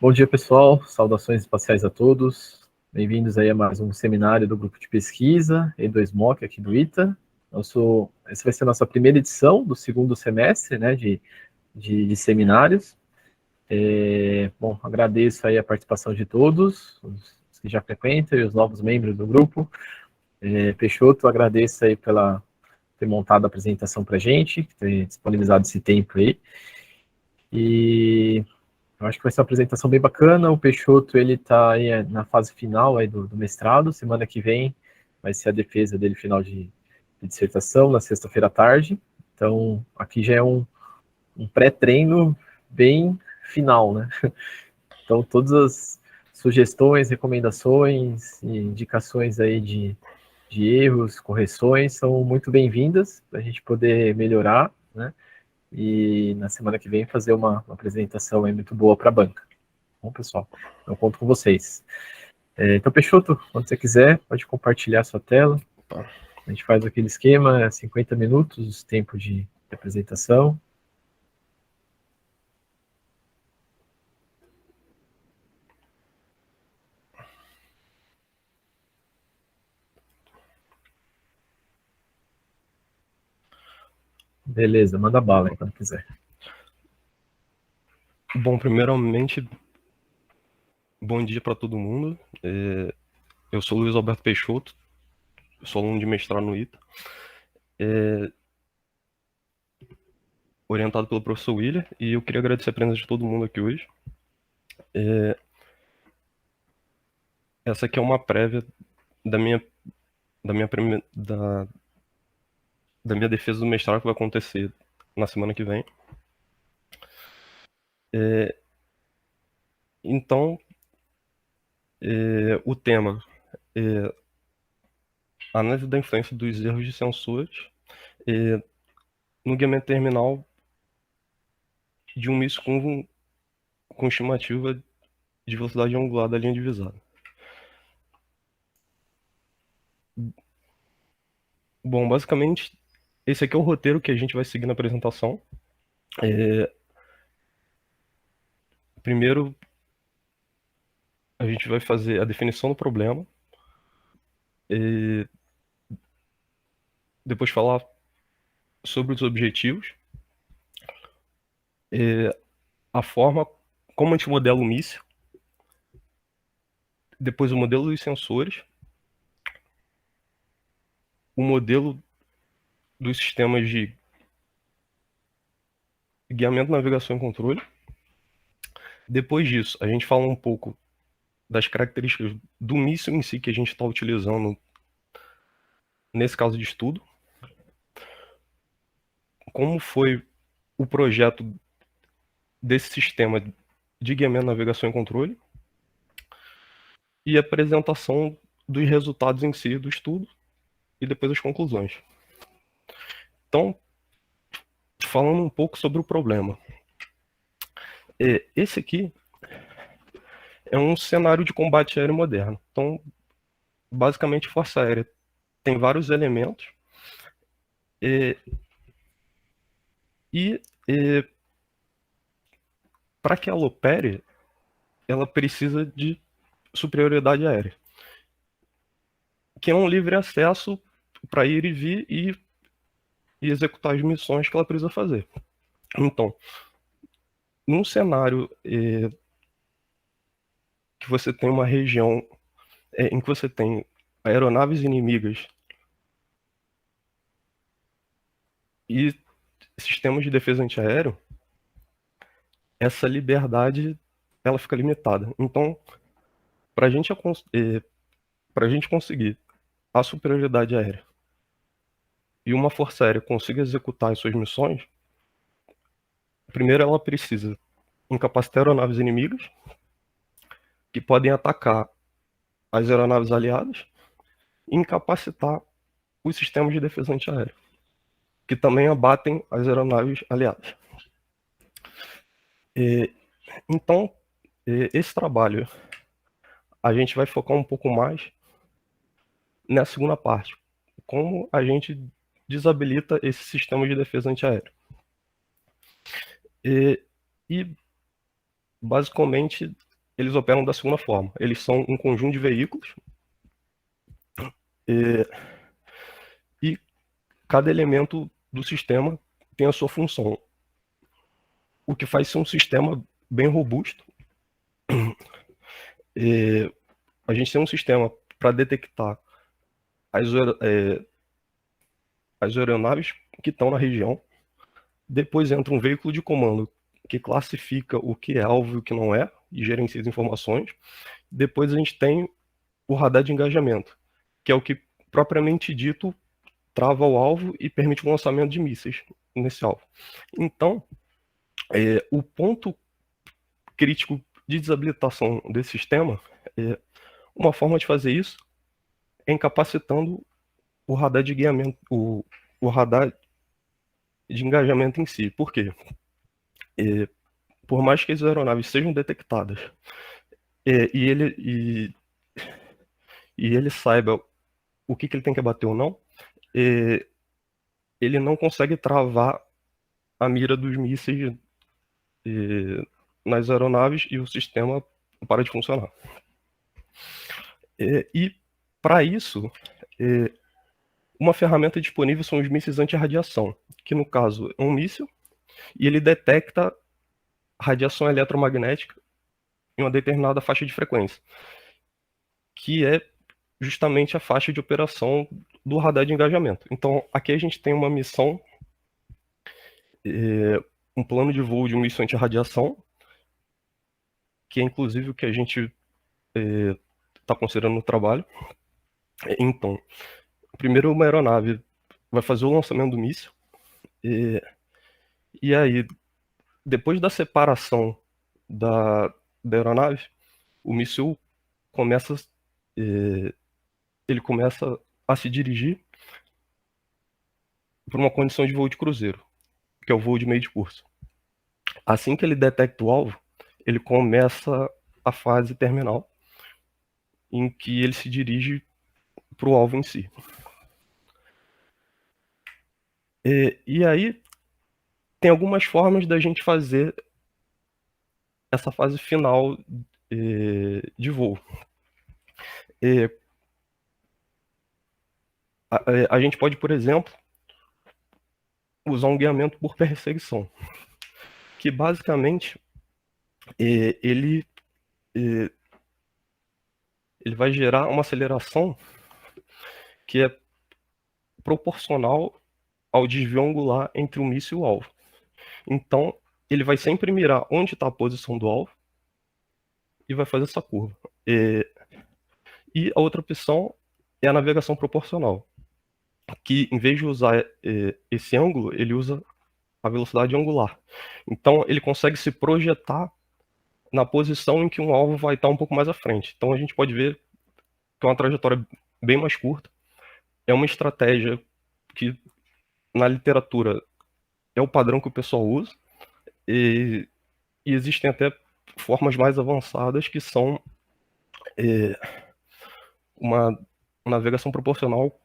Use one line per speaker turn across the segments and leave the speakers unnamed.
Bom dia, pessoal. Saudações espaciais a todos. Bem-vindos aí a mais um seminário do grupo de pesquisa E2MOC aqui do ITA. Essa vai ser a nossa primeira edição do segundo semestre, né, de seminários. Bom, agradeço aí a participação de todos, os que já frequentam e os novos membros do grupo. Peixoto, agradeço aí pela ter montado a apresentação para a gente, ter disponibilizado esse tempo aí. E eu acho que vai ser uma apresentação bem bacana. O Peixoto, ele está aí na fase final aí do mestrado. Semana que vem vai ser a defesa dele final de dissertação, na sexta-feira à tarde. Então, aqui já é um pré-treino bem final, né? Então, todas as sugestões, recomendações e indicações aí de erros, correções são muito bem-vindas para a gente poder melhorar, né? E na semana que vem fazer uma apresentação aí muito boa para a banca. Bom, pessoal, eu conto com vocês. Então, Peixoto, quando você quiser, pode compartilhar sua tela. A gente faz aquele esquema, 50 minutos, tempo de apresentação. Beleza, manda bala aí, quando quiser.
Bom, primeiramente, bom dia para todo mundo. Eu sou Luiz Alberto Peixoto, sou aluno de mestrado no ITA, orientado pelo professor William, e eu queria agradecer a presença de todo mundo aqui hoje. Essa aqui é uma prévia da minha defesa do mestrado que vai acontecer na semana que vem. Então, o tema é análise da influência dos erros de sensores no guiamento terminal de um míssil com estimativa de velocidade angular da linha divisada. Bom, basicamente, esse aqui é o roteiro que a gente vai seguir na apresentação. Primeiro, a gente vai fazer a definição do problema, depois falar sobre os objetivos, a forma como a gente modela o míssil, depois o modelo dos sensores, o modelo dos sistemas de guiamento, navegação e controle. Depois disso, a gente fala um pouco das características do míssil em si que a gente está utilizando nesse caso de estudo, como foi o projeto desse sistema de guiamento, navegação e controle, e a apresentação dos resultados em si do estudo e depois as conclusões. Então, falando um pouco sobre o problema. Esse aqui é um cenário de combate aéreo moderno. Então, basicamente, Força Aérea tem vários elementos e para que ela opere, ela precisa de superioridade aérea, que é um livre acesso para ir e vir e executar as missões que ela precisa fazer. Então, num cenário que você tem uma região em que você tem aeronaves inimigas e sistemas de defesa antiaéreo, essa liberdade ela fica limitada. Então, para a gente conseguir a superioridade aérea e uma força aérea consiga executar as suas missões, primeiro ela precisa incapacitar aeronaves inimigas que podem atacar as aeronaves aliadas e incapacitar os sistemas de defesa antiaérea, que também abatem as aeronaves aliadas. Então, esse trabalho a gente vai focar um pouco mais nessa segunda parte, como a gente desabilita esse sistema de defesa antiaérea. E basicamente eles operam da segunda forma. Eles são um conjunto de veículos e cada elemento do sistema tem a sua função, o que faz ser um sistema bem robusto. A gente tem um sistema para detectar as aeronaves que estão na região. Depois entra um veículo de comando que classifica o que é alvo e o que não é, e gerencia as informações. Depois a gente tem o radar de engajamento, que é o que, propriamente dito, trava o alvo e permite o lançamento de mísseis nesse alvo. Então, o ponto crítico de desabilitação desse sistema, uma forma de fazer isso é incapacitando o radar de guiamento, o radar de engajamento em si. Por quê? Por mais que as aeronaves sejam detectadas e ele saiba o que ele tem que abater ou não, ele não consegue travar a mira dos mísseis nas aeronaves e o sistema para de funcionar. E para isso, uma ferramenta disponível são os mísseis anti-radiação, que no caso é um míssil e ele detecta radiação eletromagnética em uma determinada faixa de frequência, que é justamente a faixa de operação do radar de engajamento. Então, aqui a gente tem uma missão, um plano de voo de um míssil anti-radiação, que é inclusive o que a gente está considerando no trabalho. Então, primeiro uma aeronave vai fazer o lançamento do míssil, e aí, depois da separação da aeronave, o míssil começa, ele começa a se dirigir para uma condição de voo de cruzeiro, que é o voo de meio de curso. Assim que ele detecta o alvo, ele começa a fase terminal, em que ele se dirige para o alvo em si. E aí, tem algumas formas da gente fazer essa fase final de voo. A gente pode, por exemplo, usar um guiamento por perseguição, que basicamente ele vai gerar uma aceleração que é proporcional ao desvio angular entre o míssil e o alvo. Então, ele vai sempre mirar onde está a posição do alvo e vai fazer essa curva. E a outra opção é a navegação proporcional, que em vez de usar esse ângulo, ele usa a velocidade angular. Então, ele consegue se projetar na posição em que um alvo vai estar um pouco mais à frente. Então, a gente pode ver que é uma trajetória bem mais curta. É uma estratégia que, na literatura, é o padrão que o pessoal usa. E existem até formas mais avançadas que são uma navegação proporcional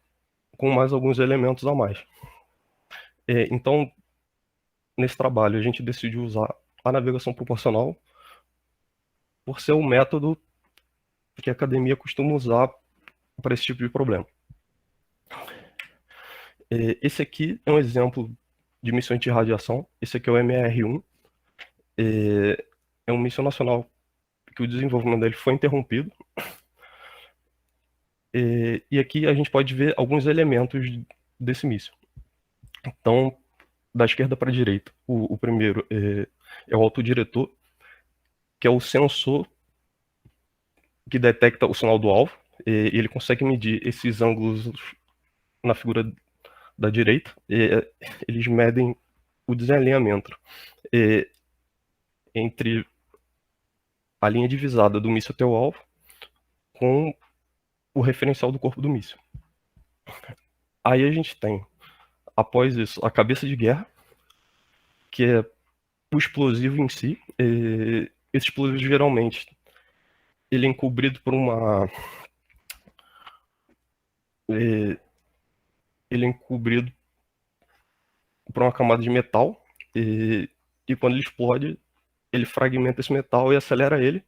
com mais alguns elementos a mais. Então, nesse trabalho, a gente decidiu usar a navegação proporcional por ser o método que a academia costuma usar para esse tipo de problema. Esse aqui é um exemplo de missão anti-radiação. Esse aqui é o MR-1. É um míssil nacional que o desenvolvimento dele foi interrompido. E aqui a gente pode ver alguns elementos desse míssil. Então, da esquerda para a direita, o primeiro é o autodiretor, que é o sensor que detecta o sinal do alvo. E ele consegue medir esses ângulos na figura da direita. Eles medem o desalinhamento entre a linha divisada do míssil até o alvo com o referencial do corpo do míssil. Aí a gente tem, após isso, a cabeça de guerra, que é o explosivo em si. Esse explosivo geralmente ele é encobrido por uma camada de metal, e quando ele explode, ele fragmenta esse metal e acelera ele,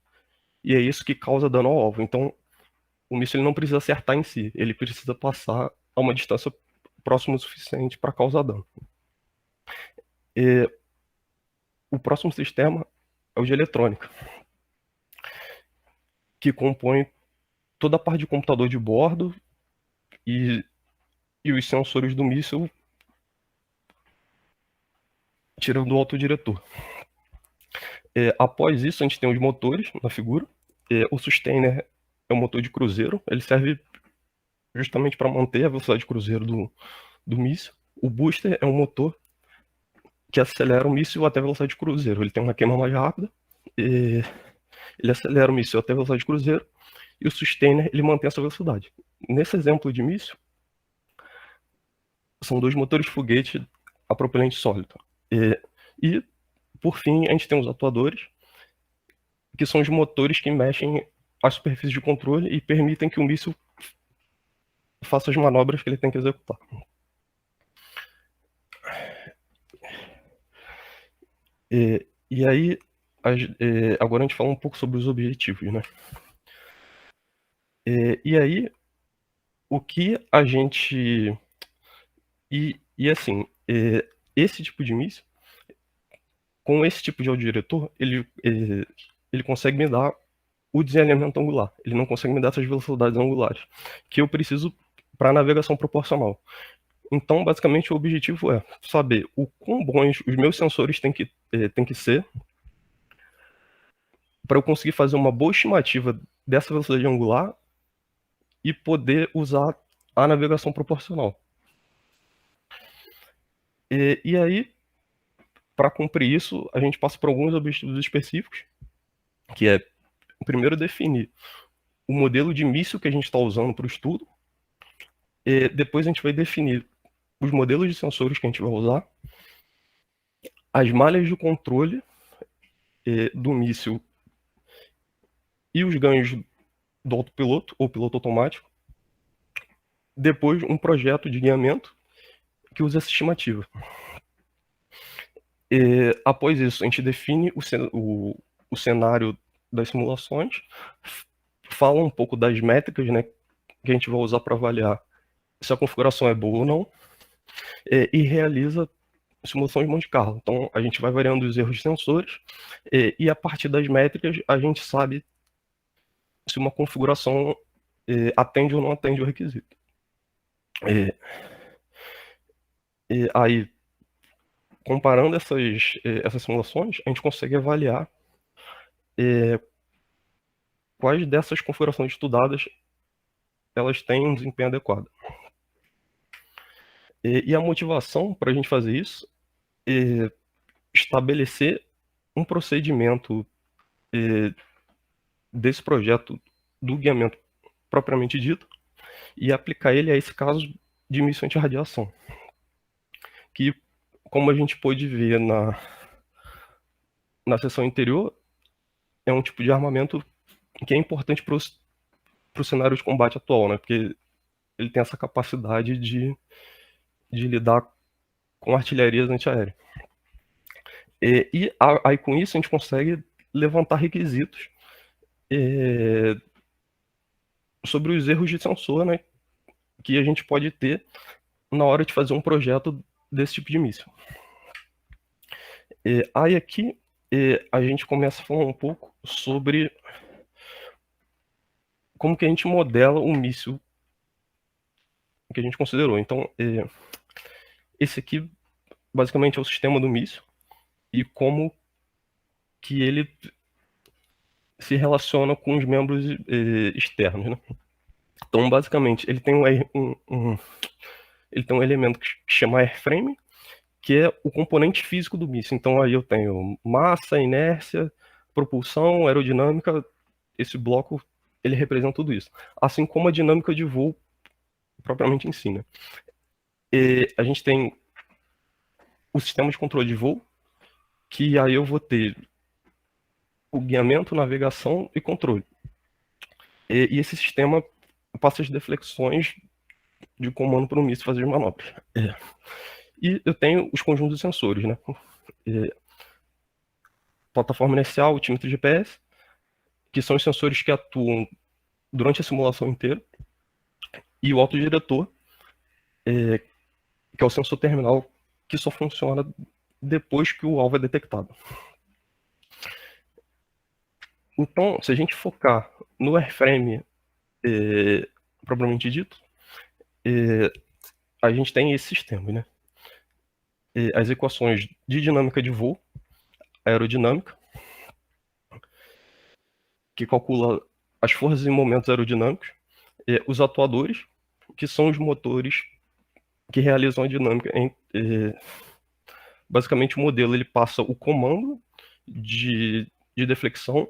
e é isso que causa dano ao alvo. Então, o míssil ele não precisa acertar em si, ele precisa passar a uma distância próxima o suficiente para causar dano. E o próximo sistema é o de eletrônica, que compõe toda a parte de computador de bordo e os sensores do míssil, tirando o autodiretor. Após isso, a gente tem os motores na figura. O sustainer é um motor de cruzeiro, ele serve justamente para manter a velocidade de cruzeiro do míssil. O booster é um motor que acelera o míssil até a velocidade de cruzeiro. Ele tem uma queima mais rápida, ele acelera o míssil até a velocidade de cruzeiro, e o sustainer ele mantém essa velocidade. Nesse exemplo de míssil, são 2 motores de foguete a propelente sólido. E, por fim, a gente tem os atuadores, que são os motores que mexem as superfícies de controle e permitem que o míssil faça as manobras que ele tem que executar. E aí, agora a gente fala um pouco sobre os objetivos, né? E aí, o que a gente... assim, esse tipo de míssil, com esse tipo de autodiretor, ele consegue me dar o desalinhamento angular. Ele não consegue me dar essas velocidades angulares, que eu preciso para navegação proporcional. Então, basicamente, o objetivo é saber o quão bons os meus sensores têm que ser para eu conseguir fazer uma boa estimativa dessa velocidade angular e poder usar a navegação proporcional. E aí, para cumprir isso, a gente passa por alguns objetivos específicos, que é, primeiro, definir o modelo de míssil que a gente está usando para o estudo. Depois a gente vai definir os modelos de sensores que a gente vai usar, as malhas de controle do míssil e os ganhos do autopiloto ou piloto automático. Depois, um projeto de guiamento que usa essa estimativa. Após isso, a gente define o cenário das simulações, fala um pouco das métricas, né, que a gente vai usar para avaliar se a configuração é boa ou não, e realiza simulações de Monte Carlo. Então, a gente vai variando os erros de sensores, e a partir das métricas, a gente sabe se uma configuração atende ou não atende o requisito. Aí, comparando essas simulações, a gente consegue avaliar quais dessas configurações estudadas elas têm um desempenho adequado. E a motivação para a gente fazer isso é estabelecer um procedimento desse projeto do guiamento propriamente dito e aplicar ele a esse caso de míssil anti-radiação, que, como a gente pôde ver na sessão anterior, é um tipo de armamento que é importante para o cenário de combate atual, né? Porque ele tem essa capacidade de lidar com artilharias antiaéreas. E aí, com isso, a gente consegue levantar requisitos sobre os erros de sensor, né, que a gente pode ter na hora de fazer um projeto desse tipo de míssil. Aí aqui a gente começa a falar um pouco sobre como que a gente modela um míssil que a gente considerou. Então, esse aqui basicamente é o sistema do míssil e como que ele se relaciona com os membros externos, né? Então, basicamente, ele tem ele tem um elemento que chama airframe, que é o componente físico do míssil. Então, aí eu tenho massa, inércia, propulsão, aerodinâmica. Esse bloco, ele representa tudo isso. Assim como a dinâmica de voo propriamente em si, né? A gente tem o sistema de controle de voo, que aí eu vou ter o guiamento, navegação e controle. E esse sistema passa as deflexões de comando para o míssil fazer as manobras. E eu tenho os conjuntos de sensores, né? Plataforma inicial, altímetro GPS, que são os sensores que atuam durante a simulação inteira, e o autodiretor, que é o sensor terminal, que só funciona depois que o alvo é detectado. Então, se a gente focar no airframe propriamente dito, a gente tem esse sistema, né? As equações de dinâmica de voo, aerodinâmica, que calcula as forças e momentos aerodinâmicos, os atuadores, que são os motores que realizam a dinâmica. Basicamente, o modelo ele passa o comando de deflexão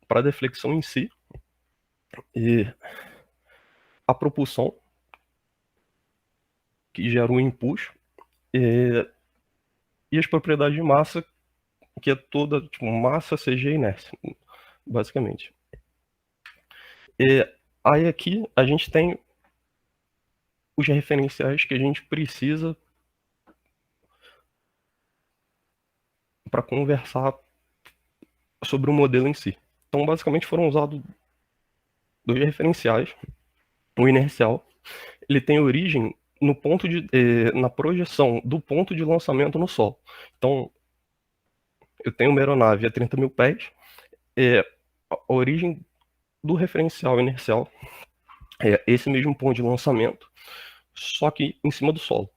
para a deflexão em si, e a propulsão, que gera o impulso, e as propriedades de massa, que é toda tipo, massa, CG e inércia, basicamente. Aí aqui a gente tem os referenciais que a gente precisa para conversar sobre o modelo em si. Então, basicamente, foram usados dois referenciais. O inercial, ele tem origem no ponto na projeção do ponto de lançamento no solo. Então, eu tenho uma aeronave a 30 mil pés, a origem do referencial inercial é esse mesmo ponto de lançamento, só que em cima do solo.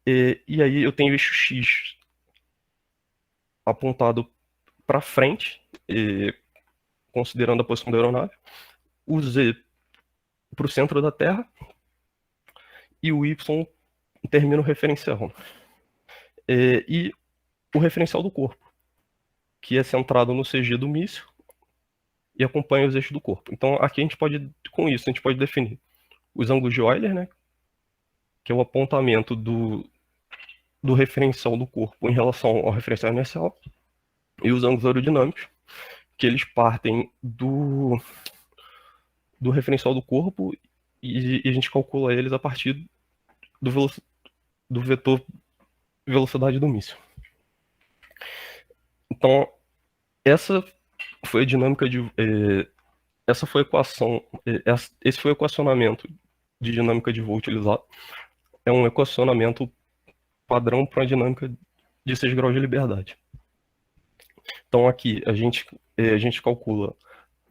E aí eu tenho eixo X apontado para frente, considerando a posição da aeronave, o Z para o centro da Terra e o Y termina o referencial. E o referencial do corpo, que é centrado no CG do míssil e acompanha os eixos do corpo. Então aqui a gente pode, com isso, a gente pode definir os ângulos de Euler, né, que é o apontamento do referencial do corpo em relação ao referencial inercial, e os ângulos aerodinâmicos, que eles partem do referencial do corpo e a gente calcula eles a partir do vetor velocidade do míssil. Então, essa foi a dinâmica de... essa foi a equação... esse foi o equacionamento de dinâmica de voo utilizado. É um equacionamento padrão para a dinâmica de 6 graus de liberdade. Então, aqui a gente calcula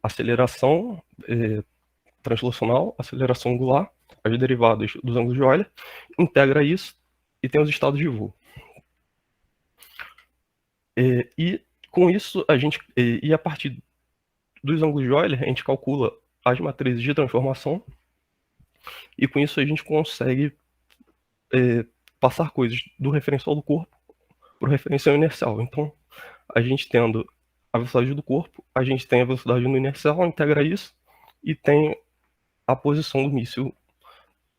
aceleração translacional, aceleração angular, as derivadas dos ângulos de Euler, integra isso e tem os estados de voo. E com isso, a partir dos ângulos de Euler, a gente calcula as matrizes de transformação, e com isso a gente consegue passar coisas do referencial do corpo para o referencial inercial. Então, a gente tendo a velocidade do corpo, a gente tem a velocidade no inercial, integra isso, e tem a posição do míssil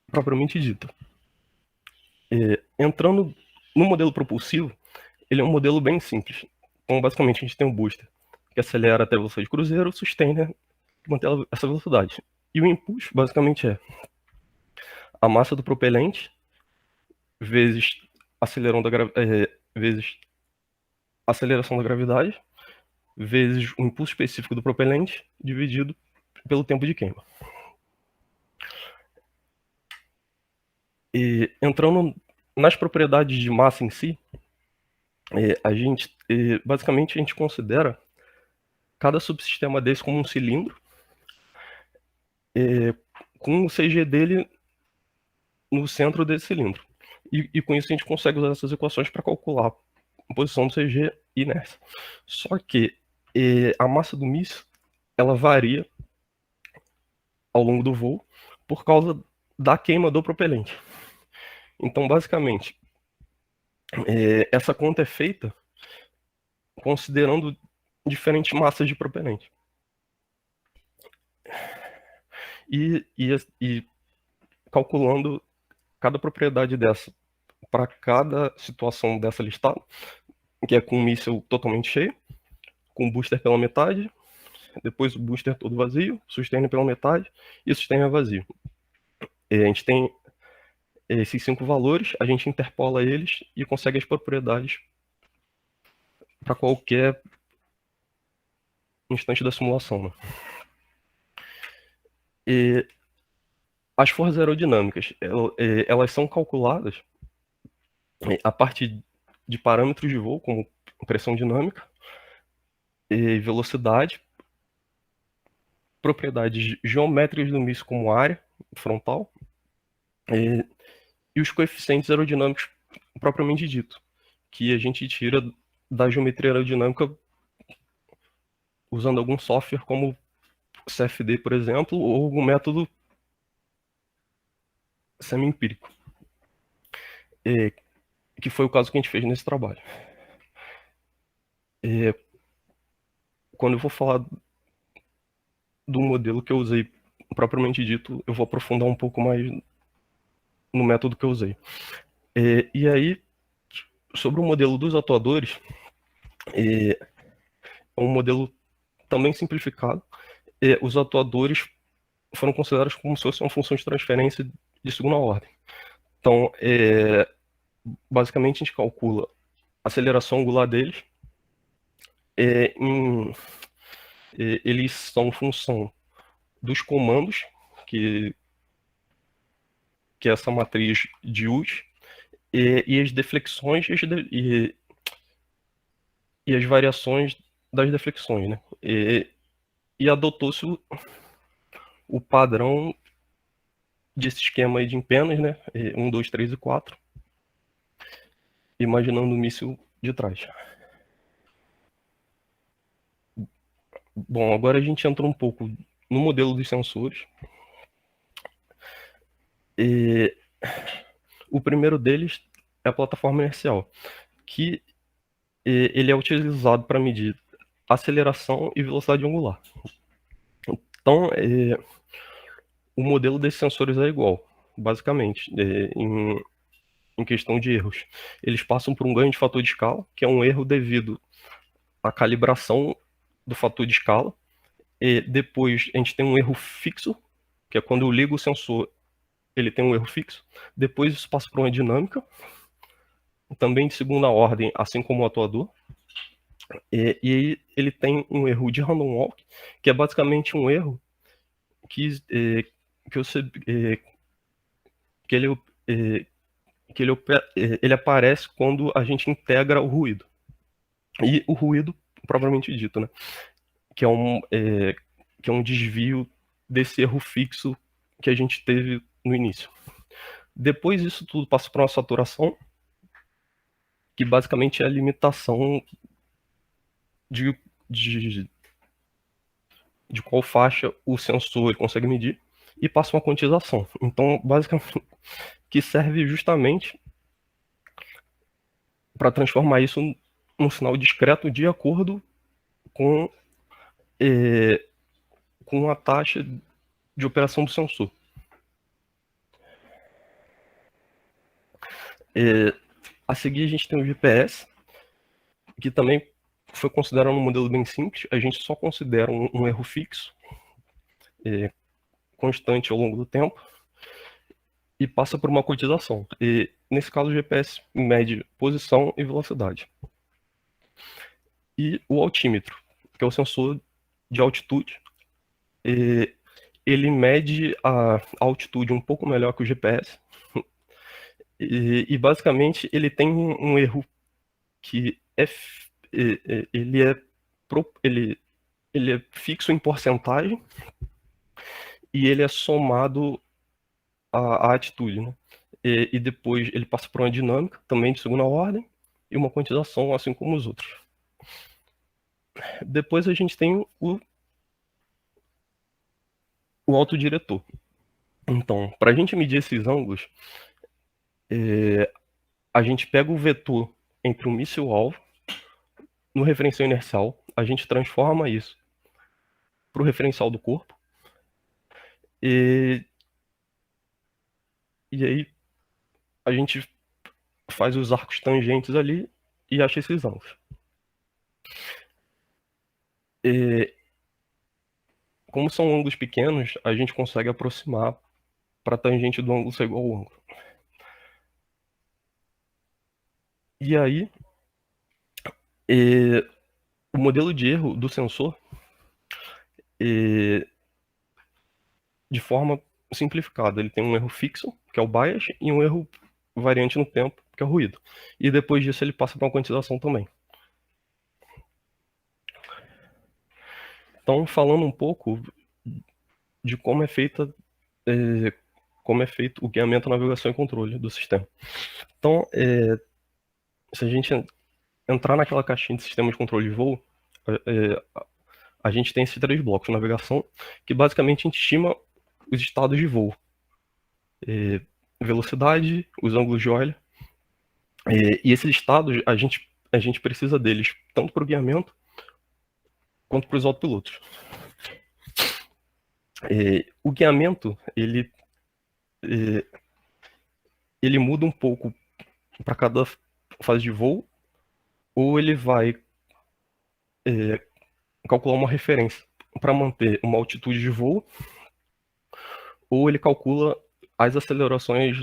propriamente dita. Entrando no modelo propulsivo, ele é um modelo bem simples. Então, basicamente, a gente tem um booster que acelera até a velocidade de cruzeiro, sustém, né, que mantém essa velocidade. E o impulso, basicamente, é a massa do propelente vezes vezes a aceleração da gravidade vezes o impulso específico do propelente dividido pelo tempo de queima. E entrando nas propriedades de massa em si, basicamente a gente considera cada subsistema desse como um cilindro, com o CG dele no centro desse cilindro. E com isso a gente consegue usar essas equações para calcular a posição do CG e inércia. Só que a massa do míssil ela varia ao longo do voo por causa da queima do propelente. Então, basicamente, essa conta é feita considerando diferentes massas de propelente. E calculando cada propriedade dessa para cada situação dessa listada, que é com o míssil totalmente cheio, com o booster pela metade, depois o booster todo vazio, sustento pela metade e sustento vazio. A gente tem esses 5 valores, a gente interpola eles e consegue as propriedades para qualquer instante da simulação, né? E as forças aerodinâmicas, elas são calculadas a partir de parâmetros de voo, como pressão dinâmica e velocidade, propriedades geométricas do míssil, como área frontal, e os coeficientes aerodinâmicos propriamente dito, que a gente tira da geometria aerodinâmica usando algum software como CFD, por exemplo, ou algum método semi-empírico, que foi o caso que a gente fez nesse trabalho. Quando eu vou falar do modelo que eu usei propriamente dito, eu vou aprofundar um pouco mais no método que eu usei. E aí, sobre o modelo dos atuadores, é um modelo também simplificado. Os atuadores foram considerados como se fosse uma função de transferência de segunda ordem. Então, basicamente, a gente calcula a aceleração angular deles. Eles são função dos comandos, que é essa matriz de Hughes, e as deflexões e as variações das deflexões, né? E adotou-se o padrão desse esquema aí de empenas, né? 1, 2, 3 e 4, imaginando o míssil de trás. Bom, agora a gente entra um pouco no modelo dos sensores. O primeiro deles é a plataforma inercial, que ele é utilizado para medir aceleração e velocidade angular. Então, o modelo desses sensores é igual, basicamente, em questão de erros. Eles passam por um ganho de fator de escala, que é um erro devido à calibração do fator de escala. E depois a gente tem um erro fixo, que é quando eu ligo o sensor, ele tem um erro fixo. Depois isso passa por uma dinâmica, também de segunda ordem, assim como o atuador. E aí ele tem um erro de random walk, que é basicamente um erro que ele aparece quando a gente integra o ruído. E o ruído, propriamente dito, né? Que é um desvio desse erro fixo que a gente teve no início. Depois isso tudo passa para uma saturação, que basicamente é a limitação de qual faixa o sensor consegue medir, e passa uma quantização. Então, basicamente, que serve justamente para transformar isso num sinal discreto de acordo com a taxa de operação do sensor. A seguir a gente tem o GPS, que também foi considerado um modelo bem simples. A gente só considera um erro fixo, constante ao longo do tempo, e passa por uma quantização. E nesse caso o GPS mede posição e velocidade. E o altímetro, que é o sensor de altitude, ele mede a altitude um pouco melhor que o GPS. E basicamente ele tem um erro que ele é fixo em porcentagem, e ele é somado à atitude, né? E depois ele passa por uma dinâmica, também de segunda ordem, e uma quantização, assim como os outros. Depois a gente tem o autodiretor. Então, para a gente medir esses ângulos, a gente pega o vetor entre o míssil e o alvo, no referencial inercial, a gente transforma isso para o referencial do corpo, e aí a gente faz os arcos tangentes ali e acha esses ângulos. Como são ângulos pequenos, a gente consegue aproximar para a tangente do ângulo ser igual ao ângulo. E aí, o modelo de erro do sensor, E, de forma simplificada, ele tem um erro fixo, que é o bias, e um erro variante no tempo, que é o ruído. E depois disso ele passa para uma quantização também. Então, falando um pouco de como é feita como é feito o guiamento, navegação e controle do sistema. Então, se a gente entrar naquela caixinha de sistema de controle de voo, a gente tem esses 3 blocos, navegação, que basicamente a gente estima os estados de voo. Velocidade, os ângulos de olho. E esses estados, a gente precisa deles tanto para o guiamento quanto para os autopilotos. O guiamento, ele muda um pouco para cada fase de voo, ou ele vai calcular uma referência para manter uma altitude de voo, ou ele calcula as acelerações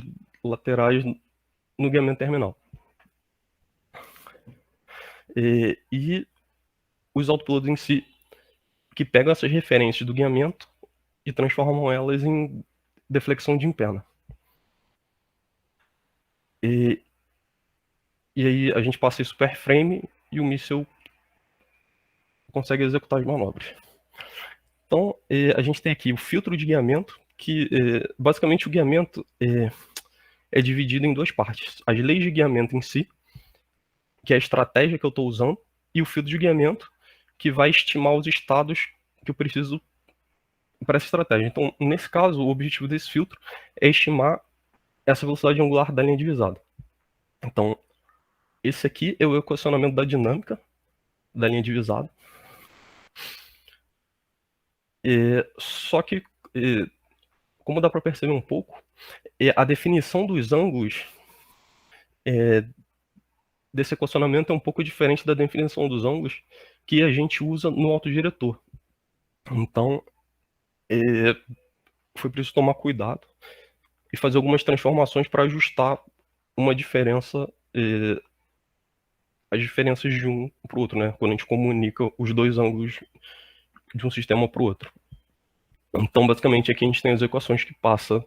laterais no guiamento terminal. E os autopilotos em si, que pegam essas referências do guiamento e transformam elas em deflexão de empena. E aí a gente passa isso para airframe e o míssil consegue executar as manobras. Então, a gente tem aqui o filtro de guiamento, que basicamente o guiamento é dividido em 2 partes. As leis de guiamento em si, que é a estratégia que eu estou usando, e o filtro de guiamento, que vai estimar os estados que eu preciso para essa estratégia. Então, nesse caso, o objetivo desse filtro é estimar essa velocidade angular da linha divisada. Então, esse aqui é o equacionamento da dinâmica da linha divisada. Só que, como dá para perceber um pouco, a definição dos ângulos desse equacionamento é um pouco diferente da definição dos ângulos que a gente usa no autodiretor. Então, foi preciso tomar cuidado e fazer algumas transformações para ajustar uma diferença, as diferenças de um para o outro, né? Quando a gente comunica os 2 ângulos de um sistema para o outro. Então, basicamente, aqui a gente tem as equações que passam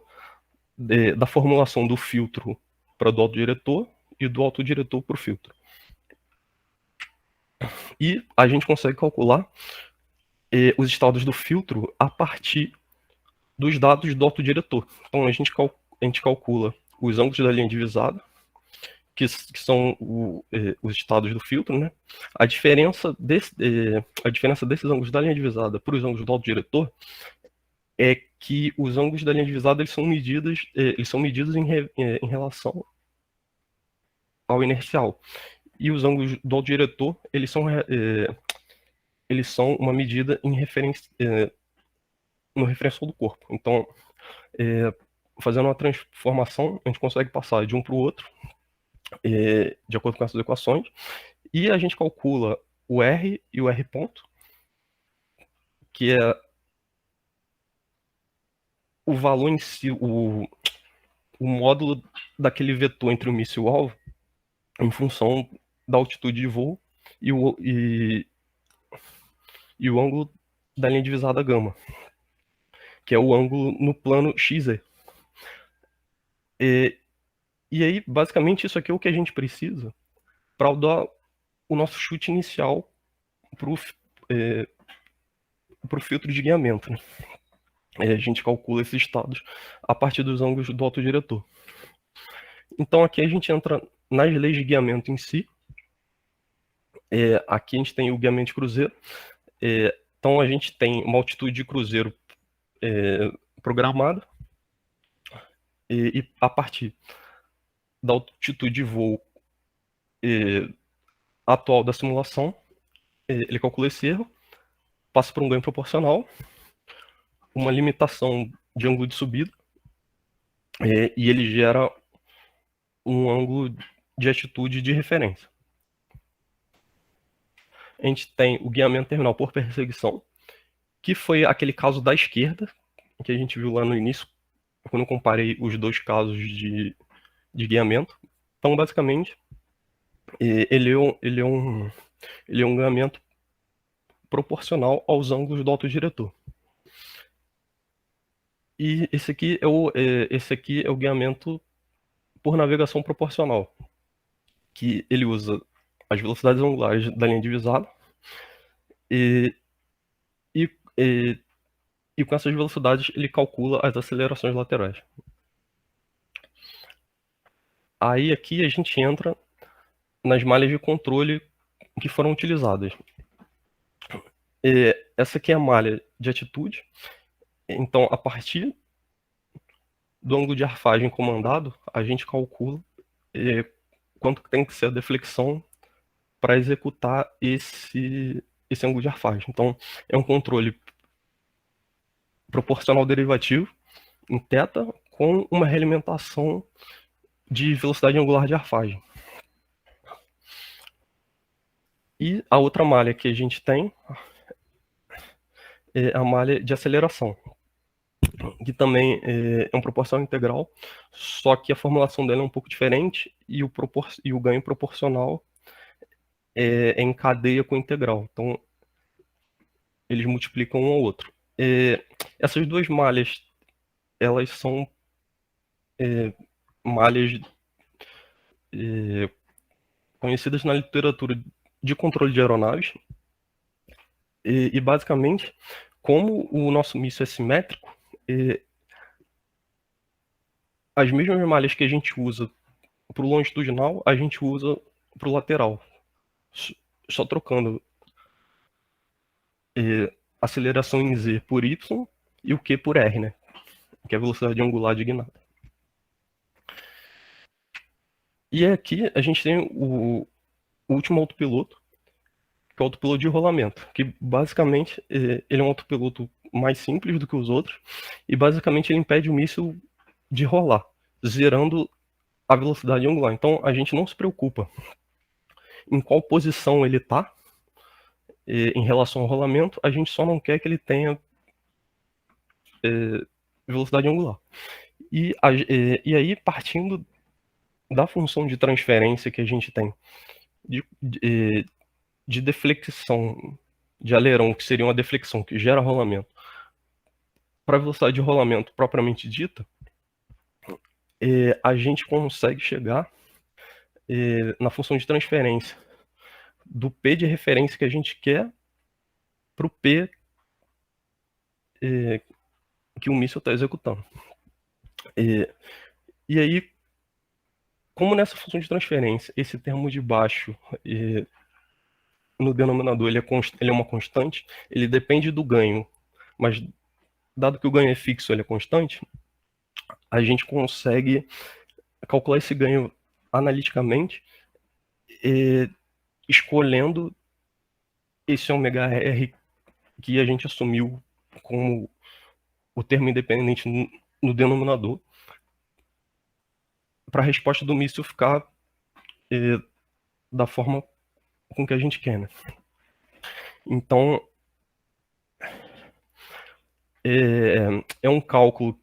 da formulação do filtro para do autodiretor e do autodiretor para o filtro. E a gente consegue calcular os estados do filtro a partir dos dados do autodiretor. Então, a gente calcula os ângulos da linha divisada, que são os estados do filtro, né? A diferença desses ângulos da linha divisada para os ângulos do autodiretor é que os ângulos da linha divisada eles são medidos em relação ao inercial. E os ângulos do autodiretor eles são uma medida no referencial do corpo. Então, fazendo uma transformação, a gente consegue passar de um para o outro, de acordo com essas equações, e a gente calcula o R e o R ponto, que é o valor em si, o módulo daquele vetor entre o míssil e o alvo, em função da altitude de voo e o ângulo da linha divisada gama, que é o ângulo no plano XZ. E aí, basicamente, isso aqui é o que a gente precisa para dar o nosso chute inicial para o filtro de guiamento. Né? A gente calcula esses estados a partir dos ângulos do autodiretor. Então, aqui a gente entra nas leis de guiamento em si. Aqui a gente tem o guiamento de cruzeiro. Então, a gente tem uma altitude de cruzeiro programada. E a partir da altitude de voo atual da simulação, ele calcula esse erro, passa por um ganho proporcional, uma limitação de ângulo de subida, e ele gera um ângulo de atitude de referência. A gente tem o guiamento terminal por perseguição, que foi aquele caso da esquerda, que a gente viu lá no início, quando eu comparei os 2 casos de guiamento. Então, basicamente, ele é um guiamento proporcional aos ângulos do autodiretor. E esse aqui é o guiamento por navegação proporcional, que ele usa as velocidades angulares da linha divisada e, e, e, e com essas velocidades ele calcula as acelerações laterais. Aí aqui a gente entra nas malhas de controle que foram utilizadas. Essa aqui é a malha de atitude. Então, a partir do ângulo de arfagem comandado, a gente calcula quanto tem que ser a deflexão para executar esse ângulo de arfagem. Então, é um controle proporcional derivativo em θ com uma realimentação de velocidade angular de arfagem. E a outra malha que a gente tem é a malha de aceleração, que também é um proporcional integral, só que a formulação dela é um pouco diferente e o ganho proporcional é em cadeia com integral. Então, eles multiplicam um ao outro. Essas duas malhas, elas são malhas conhecidas na literatura de controle de aeronaves. E basicamente, como o nosso míssil é simétrico, as mesmas malhas que a gente usa para o longitudinal, a gente usa para o lateral. Só trocando aceleração em Z por Y e o Q por R, né? Que é a velocidade angular de guinada. E aqui a gente tem o último autopiloto, que é o autopiloto de rolamento, que basicamente ele é um autopiloto mais simples do que os outros, e basicamente ele impede o míssil de rolar, zerando a velocidade angular. Então a gente não se preocupa em qual posição ele está em relação ao rolamento, a gente só não quer que ele tenha velocidade angular. E aí, partindo da função de transferência que a gente tem de deflexão de alerão, que seria uma deflexão que gera rolamento, para a velocidade de rolamento propriamente dita, a gente consegue chegar na função de transferência do P de referência que a gente quer para o P que o míssil está executando. E aí, como nessa função de transferência, esse termo de baixo no denominador ele é uma constante, ele depende do ganho, mas dado que o ganho é fixo, ele é constante, a gente consegue calcular esse ganho analiticamente escolhendo esse ômega-r que a gente assumiu como o termo independente no denominador, para a resposta do míssil ficar da forma com que a gente quer, né? Então, é um cálculo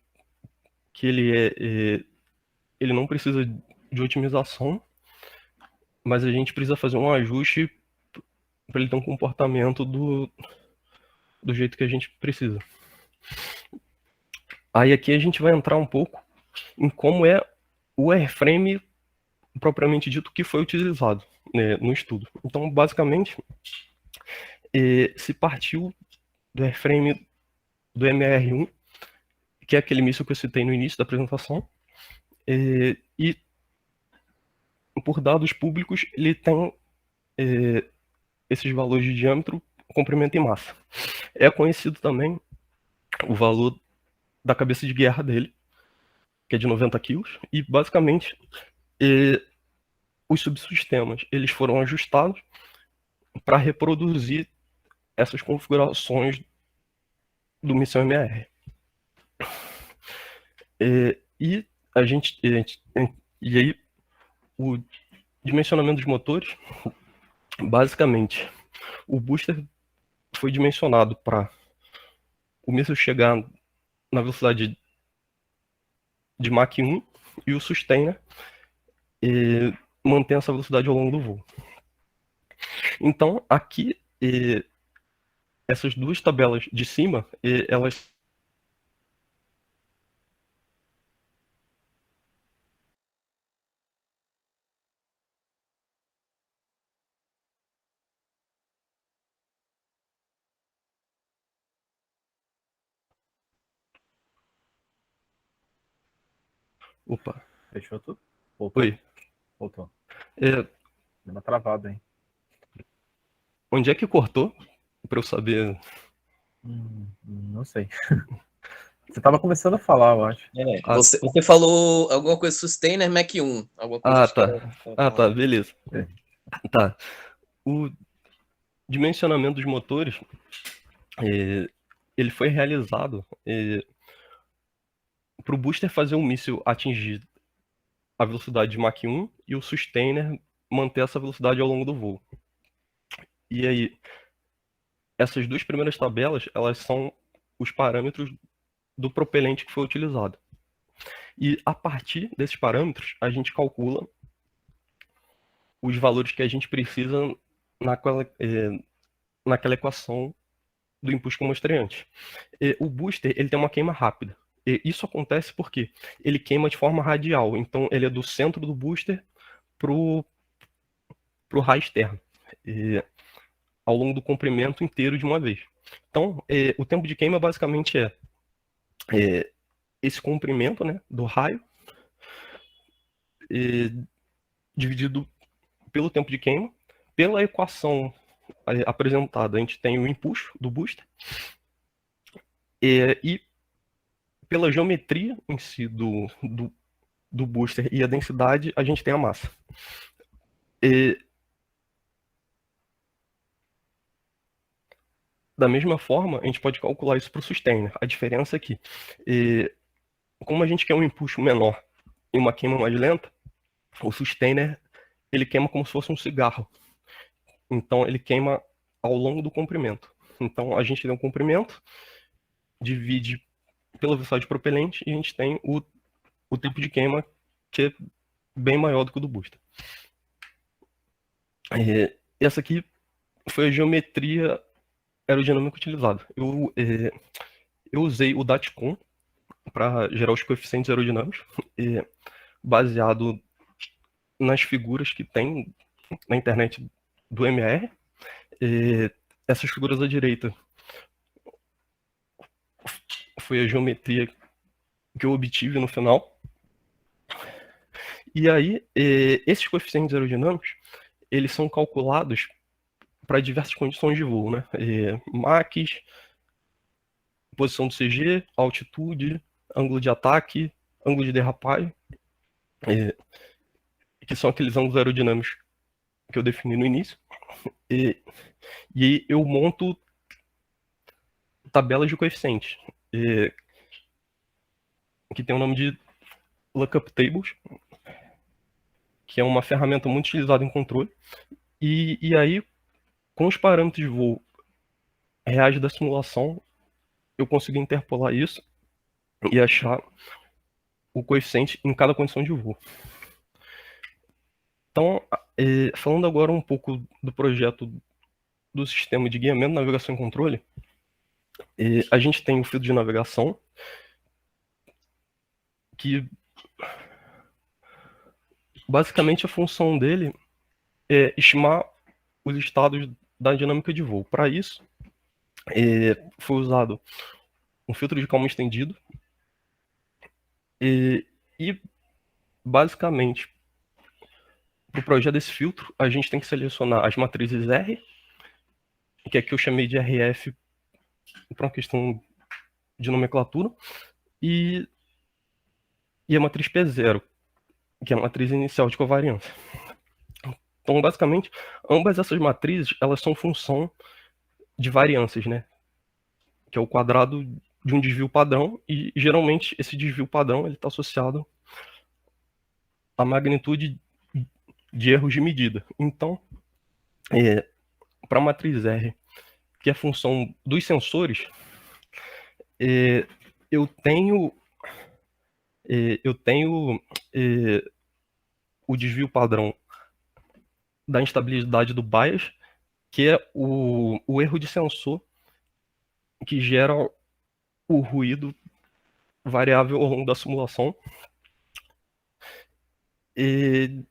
que ele não precisa de otimização, mas a gente precisa fazer um ajuste para ele ter um comportamento do jeito que a gente precisa. Aí aqui a gente vai entrar um pouco em como é o airframe propriamente dito que foi utilizado, né, no estudo. Então, basicamente, se partiu do airframe do MR1, que é aquele míssil que eu citei no início da apresentação, e por dados públicos ele tem esses valores de diâmetro, comprimento e massa. É conhecido também o valor da cabeça de guerra dele, que é de 90 kg, e basicamente os subsistemas eles foram ajustados para reproduzir essas configurações do míssil MR. E aí o dimensionamento dos motores, basicamente, o booster foi dimensionado para o míssil chegar na velocidade de Mach 1 e o sustainer manter essa velocidade ao longo do voo. Então, aqui essas duas tabelas de cima, elas... Opa,
Fechou tudo? Voltou?
oi.
Voltou.
É,
Deu uma travada, hein?
onde é que cortou? Pra eu saber.
Não sei. Você tava começando a falar, eu acho.
Ah,
Você falou alguma coisa Sustainer Mac 1, alguma coisa acho que
tá.
era.
Beleza.
É.
Tá. O dimensionamento dos motores, ele foi realizado para o booster fazer um míssil atingir a velocidade de Mach 1 e o sustainer manter essa velocidade ao longo do voo. E aí, essas duas primeiras tabelas, elas são os parâmetros do propelente que foi utilizado. E a partir desses parâmetros, a gente calcula os valores que a gente precisa naquela equação do impulso como estreante. O booster, ele tem uma queima rápida. E isso acontece porque ele queima de forma radial. Então, ele é do centro do booster pro raio externo, ao longo do comprimento inteiro de uma vez. Então, o tempo de queima basicamente é esse comprimento, né, do raio, dividido pelo tempo de queima. Pela equação apresentada, a gente tem o impulso do booster, e pela geometria em si do booster e a densidade, a gente tem a massa. Da mesma forma, a gente pode calcular isso para o sustainer. A diferença é que, como a gente quer um impulso menor e uma queima mais lenta, o sustainer ele queima como se fosse um cigarro. Então ele queima ao longo do comprimento. Então a gente tem um comprimento, divide pela velocidade propelente e a gente tem o tempo de queima que é bem maior do que o do booster. Essa aqui foi a geometria aerodinâmica utilizada. Eu usei o DATCOM para gerar os coeficientes aerodinâmicos, baseado nas figuras que tem na internet do MR. Essas figuras à direita foi a geometria que eu obtive no final. E aí, esses coeficientes aerodinâmicos, eles são calculados para diversas condições de voo, né? Max, posição do CG, altitude, ângulo de ataque, ângulo de derrapagem, que são aqueles ângulos aerodinâmicos que eu defini no início. E aí eu monto tabelas de coeficientes, que tem o nome de Lookup Tables, que é uma ferramenta muito utilizada em controle. E aí, com os parâmetros de voo reais da simulação, eu consegui interpolar isso e achar o coeficiente em cada condição de voo. Então, falando agora um pouco do projeto do sistema de guiamento, navegação e controle, a gente tem o filtro de navegação, que basicamente a função dele é estimar os estados da dinâmica de voo. Para isso, foi usado um filtro de calma estendido, e basicamente, para o projeto desse filtro, a gente tem que selecionar as matrizes R, que aqui eu chamei de RF para uma questão de nomenclatura, e a matriz P0, que é a matriz inicial de covariância. Então, basicamente, ambas essas matrizes, elas são função de variâncias, né? Que é o quadrado de um desvio padrão, e geralmente esse desvio padrão está associado à magnitude de erros de medida. Então, para a matriz R, que é a função dos sensores, eu tenho o desvio padrão da instabilidade do bias, que é o erro de sensor que gera o ruído variável ao longo da simulação. E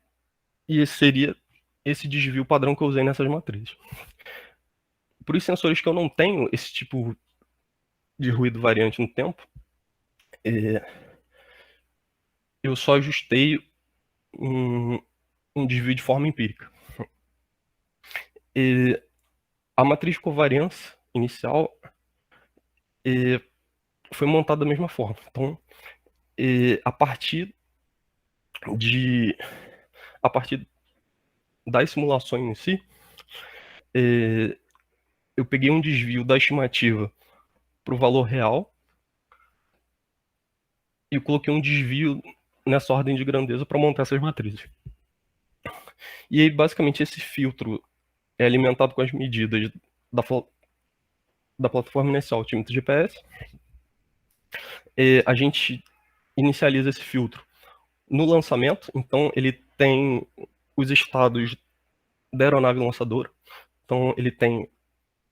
esse seria esse desvio padrão que eu usei nessas matrizes. Para os sensores que eu não tenho esse tipo de ruído variante no tempo, eu só ajustei um desvio de forma empírica. A matriz de covariância inicial foi montada da mesma forma. Então, a partir das simulações em si, eu peguei um desvio da estimativa para o valor real e coloquei um desvio nessa ordem de grandeza para montar essas matrizes. E aí, basicamente, esse filtro é alimentado com as medidas da plataforma inicial, o tímetro GPS. A gente inicializa esse filtro no lançamento, então ele tem os estados da aeronave lançadora. Então ele tem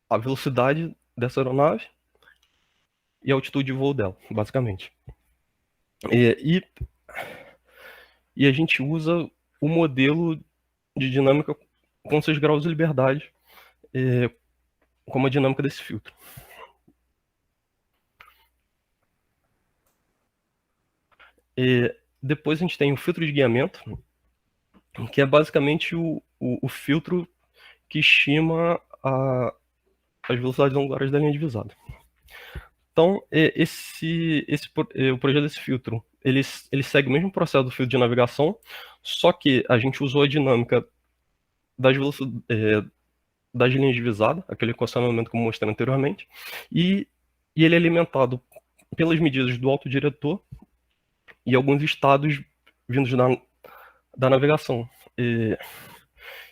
a velocidade dessa aeronave e a altitude de voo dela, basicamente. E a gente usa o modelo de dinâmica com 6 graus de liberdade como a dinâmica desse filtro. Depois a gente tem o filtro de guiamento, que é basicamente o filtro que estima as velocidades angulares da linha divisada. Então, o projeto desse filtro, ele segue o mesmo processo do filtro de navegação, só que a gente usou a dinâmica das linhas divisadas, aquele equacionamento que eu mostrei anteriormente, e ele é alimentado pelas medidas do autodiretor e alguns estados vindos da navegação.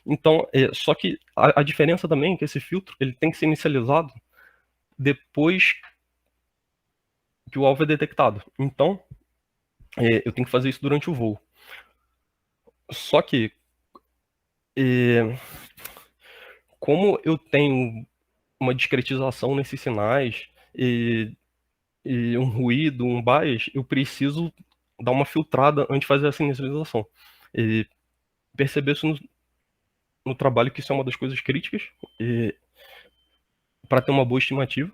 Então, só que a diferença também é que esse filtro ele tem que ser inicializado depois que o alvo é detectado. Então, eu tenho que fazer isso durante o voo. Só que, como eu tenho uma discretização nesses sinais e um ruído, um bias, eu preciso dar uma filtrada antes de fazer essa inicialização. Perceber isso no trabalho, que isso é uma das coisas críticas para ter uma boa estimativa.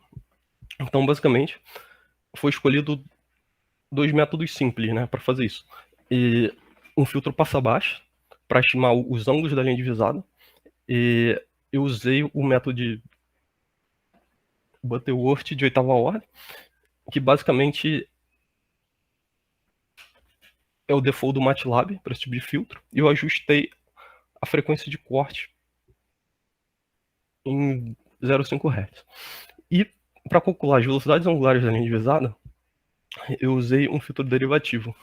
Então, basicamente, foi escolhido 2 métodos simples, né, para fazer isso. Um filtro passa-baixo, para estimar os ângulos da linha divisada. Eu usei o método de Butterworth de 8ª ordem, que basicamente é o default do MATLAB para esse tipo de filtro. E eu ajustei a frequência de corte em 0,5 Hz. E para calcular as velocidades angulares da linha divisada, eu usei um filtro derivativo.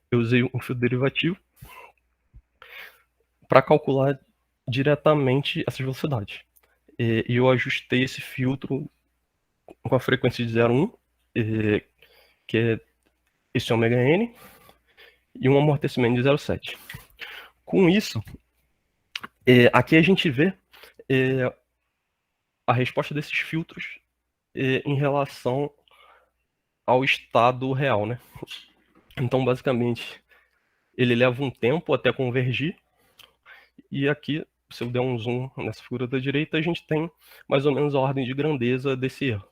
Eu usei um filtro derivativo para calcular diretamente essas velocidades. E eu ajustei esse filtro com a frequência de 0,1, que é esse ômega n, e um amortecimento de 0,7. Com isso, aqui a gente vê a resposta desses filtros em relação ao estado real, né? Então, basicamente, ele leva um tempo até convergir, e aqui, se eu der um zoom nessa figura da direita, a gente tem mais ou menos a ordem de grandeza desse erro.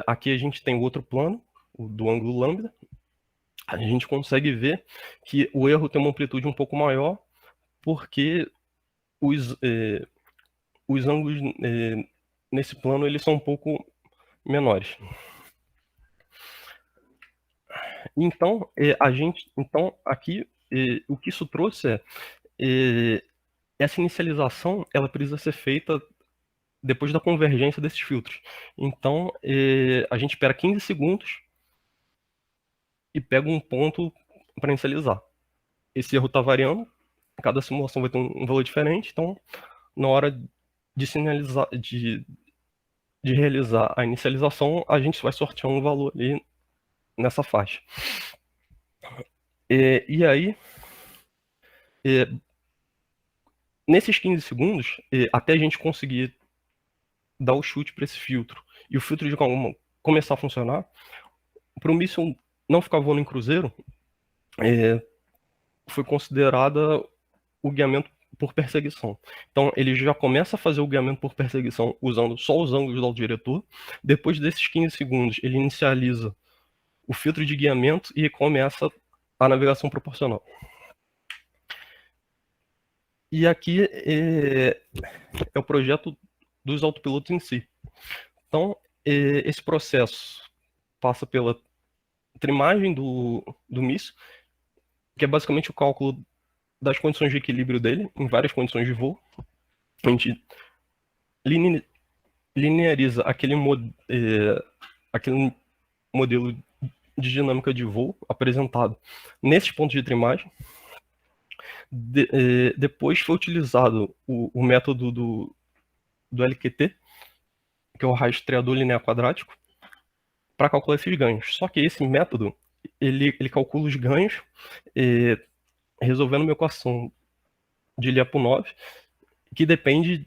Aqui a gente tem o outro plano, o do ângulo lambda. A gente consegue ver que o erro tem uma amplitude um pouco maior, porque os ângulos nesse plano eles são um pouco menores. Então, aqui o que isso trouxe essa inicialização ela precisa ser feita depois da convergência desses filtros. Então, a gente espera 15 segundos e pega um ponto para inicializar. Esse erro está variando, cada simulação vai ter um valor diferente, então, na hora de sinalizar, de realizar a inicialização, a gente vai sortear um valor ali nessa faixa. E aí, nesses 15 segundos, até a gente conseguir dar o chute para esse filtro e o filtro de calma começar a funcionar, para o míssil não ficar voando em cruzeiro, foi considerada o guiamento por perseguição. Então, ele já começa a fazer o guiamento por perseguição usando só os ângulos do autodiretor. Depois desses 15 segundos, ele inicializa o filtro de guiamento e começa a navegação proporcional. E aqui é o projeto dos autopilotos em si. Então, esse processo passa pela trimagem do míssil, que é basicamente o cálculo das condições de equilíbrio dele, em várias condições de voo. A gente lineariza aquele modelo de dinâmica de voo apresentado nesses pontos de trimagem. Depois foi utilizado o método do LQT, que é o rastreador linear quadrático, para calcular esses ganhos. Só que esse método, ele calcula os ganhos resolvendo uma equação de Lyapunov, que depende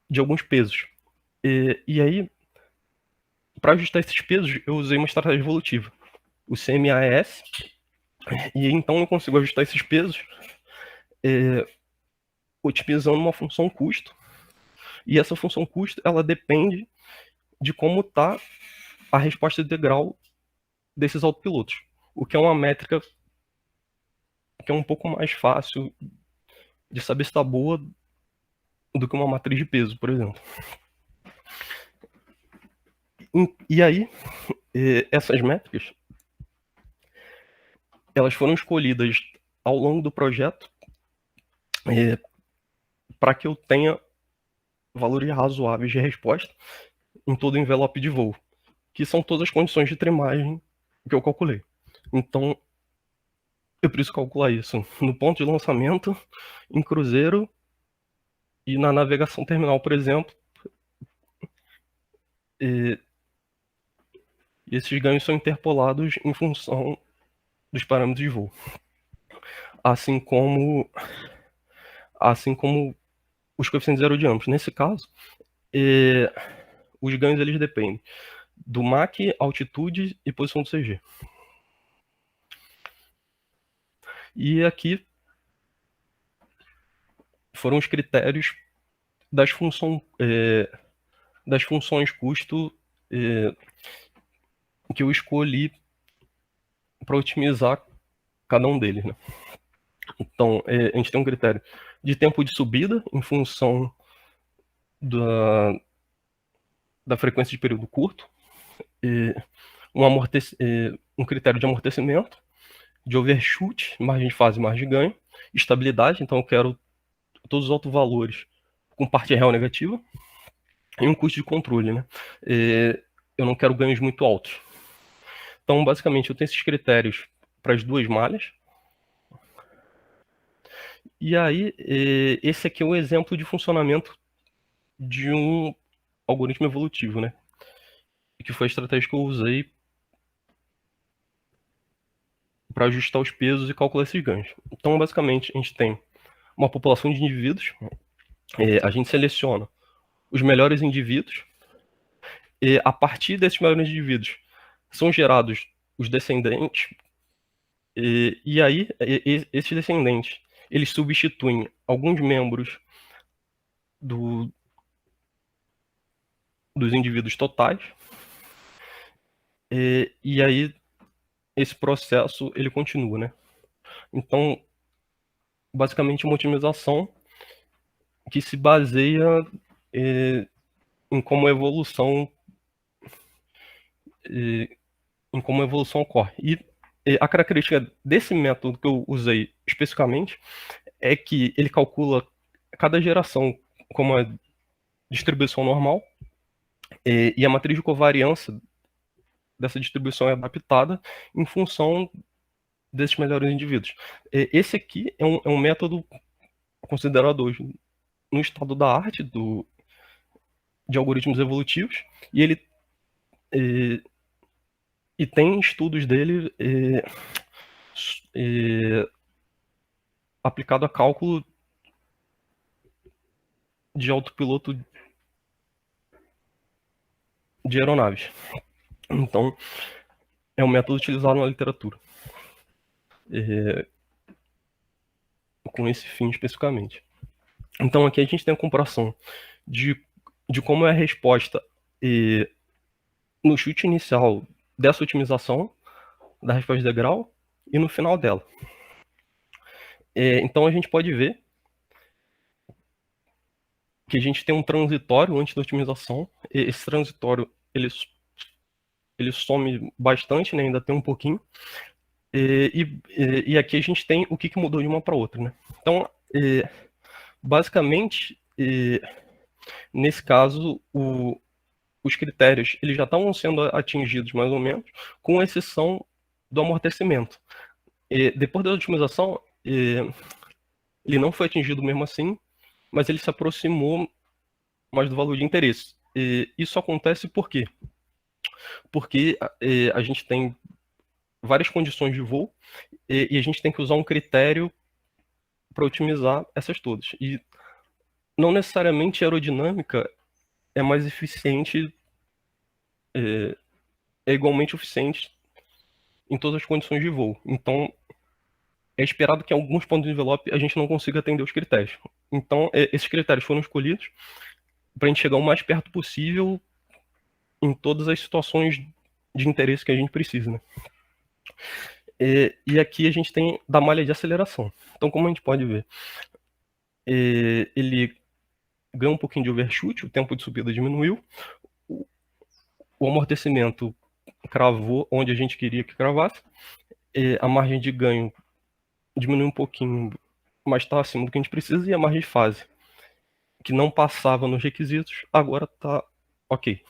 de alguns pesos. E aí, para ajustar esses pesos, eu usei uma estratégia evolutiva, o CMAS, e então eu consigo ajustar esses pesos otimizando uma função custo. E essa função custo, ela depende de como está a resposta integral desses autopilotos, o que é uma métrica que é um pouco mais fácil de saber se está boa do que uma matriz de peso, por exemplo. E aí, essas métricas, elas foram escolhidas ao longo do projeto para que eu tenha valores razoáveis de resposta em todo o envelope de voo, que são todas as condições de trimagem que eu calculei. Então, eu preciso calcular isso no ponto de lançamento, em cruzeiro e na navegação terminal, por exemplo. E esses ganhos são interpolados em função dos parâmetros de voo. Assim como os coeficientes aerodinâmicos. Nesse caso, os ganhos eles dependem do Mach, altitude e posição do CG. E aqui foram os critérios das funções custo que eu escolhi para otimizar cada um deles, né? Então, a gente tem um critério de tempo de subida em função da frequência de período curto, um critério de amortecimento, de overshoot, margem de fase e margem de ganho, estabilidade, então eu quero todos os autovalores com parte real negativa, e um custo de controle, né? Eu não quero ganhos muito altos. Então, basicamente, eu tenho esses critérios para as duas malhas. E aí, esse aqui é um exemplo de funcionamento de um algoritmo evolutivo, né? Que foi a estratégia que eu usei para ajustar os pesos e calcular esses ganhos. Então, basicamente, a gente tem uma população de indivíduos, a gente seleciona os melhores indivíduos, e a partir desses melhores indivíduos são gerados os descendentes, e aí esses descendentes eles substituem alguns membros dos indivíduos totais, e aí esse processo ele continua, né? Então, basicamente uma otimização que se baseia em como a evolução ocorre. E a característica desse método que eu usei especificamente é que ele calcula cada geração como a distribuição normal, e a matriz de covariância dessa distribuição é adaptada em função desses melhores indivíduos. Esse aqui é um método considerado hoje no estado da arte de algoritmos evolutivos, e ele e tem estudos dele aplicado a cálculo de autopiloto de aeronaves. Então, é um método utilizado na literatura, com esse fim especificamente. Então, aqui a gente tem a comparação de como é a resposta no chute inicial dessa otimização da resposta de degrau e no final dela. Então, a gente pode ver que a gente tem um transitório antes da otimização. Esse transitório ele some bastante, né? Ainda tem um pouquinho. E aqui a gente tem o que mudou de uma para outra, né? Então, basicamente, nesse caso, os critérios eles já estavam sendo atingidos mais ou menos, com exceção do amortecimento. Depois da otimização, ele não foi atingido mesmo assim, mas ele se aproximou mais do valor de interesse. Isso acontece por quê? Porque a gente tem várias condições de voo e a gente tem que usar um critério para otimizar essas todas. E não necessariamente a aerodinâmica é mais eficiente, é igualmente eficiente em todas as condições de voo. Então, é esperado que em alguns pontos de envelope a gente não consiga atender os critérios. Então, esses critérios foram escolhidos para a gente chegar o mais perto possível em todas as situações de interesse que a gente precisa, né? E aqui a gente tem da malha de aceleração. Então, como a gente pode ver, ele ganha um pouquinho de overshoot, o tempo de subida diminuiu, o amortecimento cravou onde a gente queria que cravasse, a margem de ganho diminuiu um pouquinho, mas está acima do que a gente precisa, e a margem de fase, que não passava nos requisitos, agora está ok.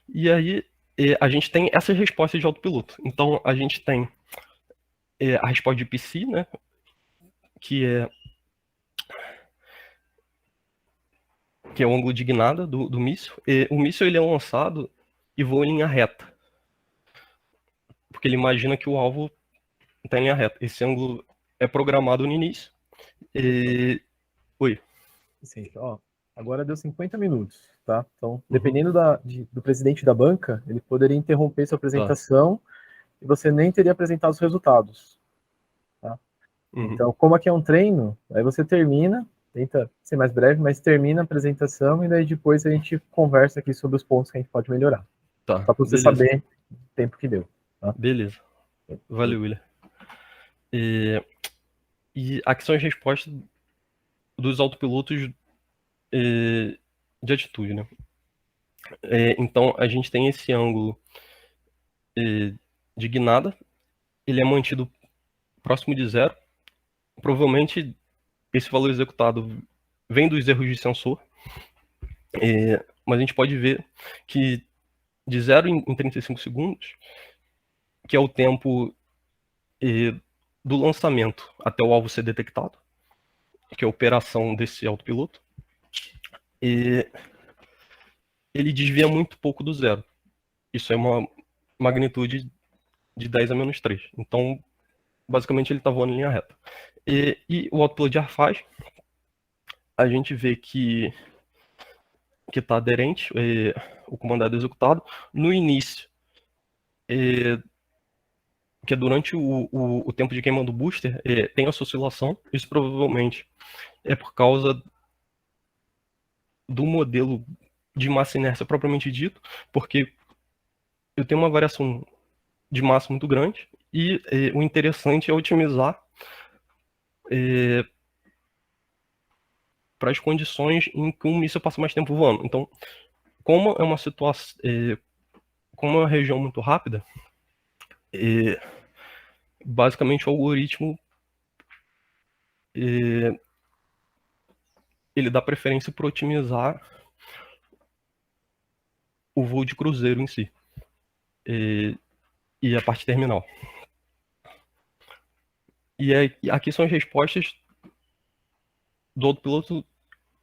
E aí a gente tem essas respostas de autopiloto. Então a gente tem a resposta de PC, né, que é o ângulo de guinada do míssil. O míssil ele é lançado e voa em linha reta, porque ele imagina que o alvo está em linha reta. Esse ângulo é programado no início. Oi.
Sim, ó, agora deu 50 minutos, tá? Então, dependendo do presidente da banca, ele poderia interromper sua apresentação e você nem teria apresentado os resultados, tá? Então, como aqui é um treino, aí você termina, tenta ser mais breve, mas termina a apresentação e daí depois a gente conversa aqui sobre os pontos que a gente pode melhorar.
Tá,
só para você saber o tempo que deu. Tá?
Beleza. Valeu, William. E aqui são as respostas dos autopilotos de atitude, né? Então, a gente tem esse ângulo de guinada, ele é mantido próximo de zero. Provavelmente, esse valor executado vem dos erros de sensor, mas a gente pode ver que de 0 em 35 segundos, que é o tempo do lançamento até o alvo ser detectado, que é a operação desse autopiloto, ele desvia muito pouco do zero. Isso é uma magnitude de 10 a menos 3. Então, basicamente, ele está voando em linha reta. E o autopiloto de airfaz, a gente vê que está aderente, o comandado executado. No início, que é durante o tempo de queima do booster, tem essa oscilação. Isso provavelmente é por causa do modelo de massa inércia propriamente dito, porque eu tenho uma variação de massa muito grande e o interessante é otimizar para as condições em que um míssil passa mais tempo voando. Então, como é uma situação, como é uma região muito rápida, basicamente o algoritmo ele dá preferência para otimizar o voo de cruzeiro em si e a parte terminal. E aqui são as respostas do autopiloto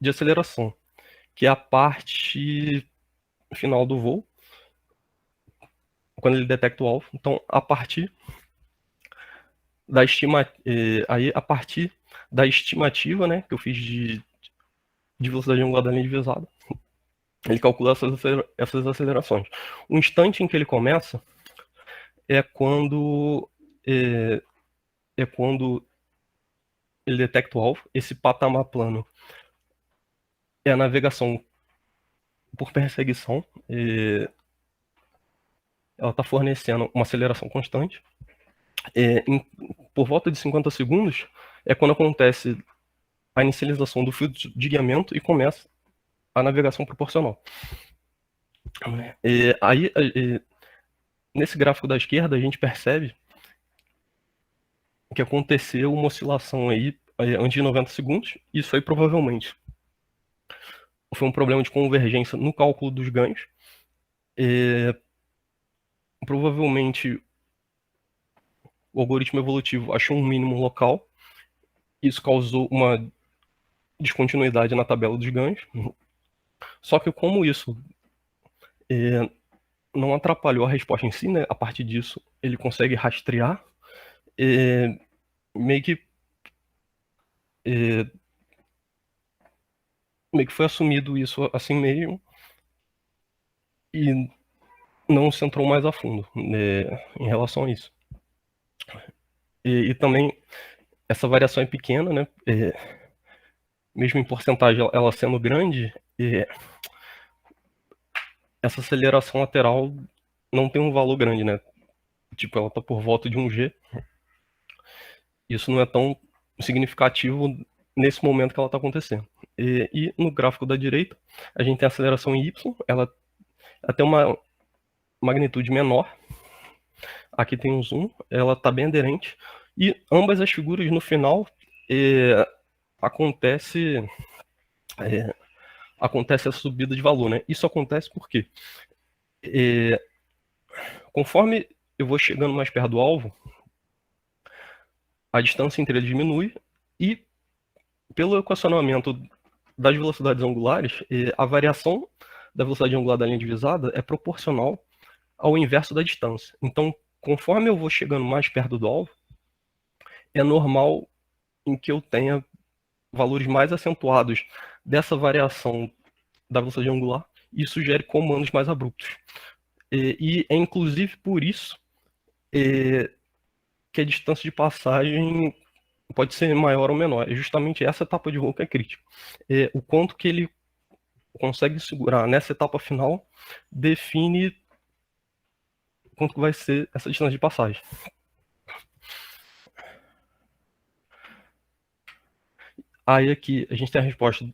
de aceleração, que é a parte final do voo, quando ele detecta o alvo. Então, a partir da da estimativa, né, que eu fiz de velocidade angular da linha divisada. Ele calcula essas acelerações. O instante em que ele começa é quando ele detecta o alvo. Esse patamar plano é a navegação por perseguição. Ela está fornecendo uma aceleração constante. Por volta de 50 segundos é quando acontece a inicialização do fio de guiamento e começa a navegação proporcional. Aí, nesse gráfico da esquerda, a gente percebe que aconteceu uma oscilação aí antes de 90 segundos. Isso aí provavelmente foi um problema de convergência no cálculo dos ganhos. Provavelmente o algoritmo evolutivo achou um mínimo local. Isso causou uma descontinuidade na tabela dos ganhos. Só que como isso não atrapalhou a resposta em si, né? A partir disso ele consegue rastrear, meio que foi assumido isso assim mesmo e não se entrou mais a fundo, né, em relação a isso. E também essa variação é pequena, né? Mesmo em porcentagem ela sendo grande, essa aceleração lateral não tem um valor grande, né? Tipo, ela está por volta de 1G. Isso não é tão significativo nesse momento que ela está acontecendo. E no gráfico da direita, a gente tem a aceleração em Y, ela tem uma magnitude menor. Aqui tem um zoom, ela está bem aderente. E ambas as figuras, no final, acontece a subida de valor, né? Isso acontece porque conforme eu vou chegando mais perto do alvo, a distância entre eles diminui e pelo equacionamento das velocidades angulares, a variação da velocidade angular da linha divisada é proporcional ao inverso da distância. Então, conforme eu vou chegando mais perto do alvo, é normal em que eu tenha valores mais acentuados dessa variação da velocidade angular e isso gere comandos mais abruptos. E é inclusive por isso que a distância de passagem pode ser maior ou menor. É justamente essa etapa de voo que é crítica. O quanto que ele consegue segurar nessa etapa final define quanto que vai ser essa distância de passagem. Aí aqui a gente tem a resposta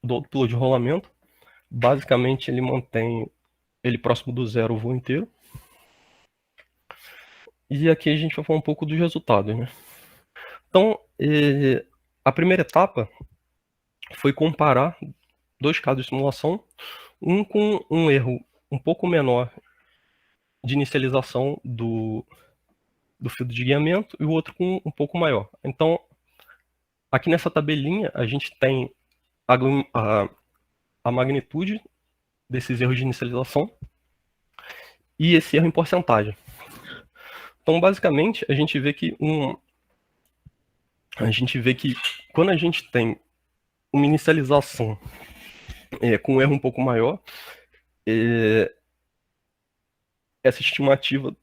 do autopiloto de rolamento. Basicamente ele mantém ele próximo do zero o voo inteiro. E aqui a gente vai falar um pouco dos resultados, né? Então, a primeira etapa foi comparar dois casos de simulação, um com um erro um pouco menor de inicialização do fio de guiamento e o outro com um pouco maior. Então, aqui nessa tabelinha, a gente tem a magnitude desses erros de inicialização e esse erro em porcentagem. Então, basicamente, a gente vê que quando a gente tem uma inicialização com um erro um pouco maior, essa estimativa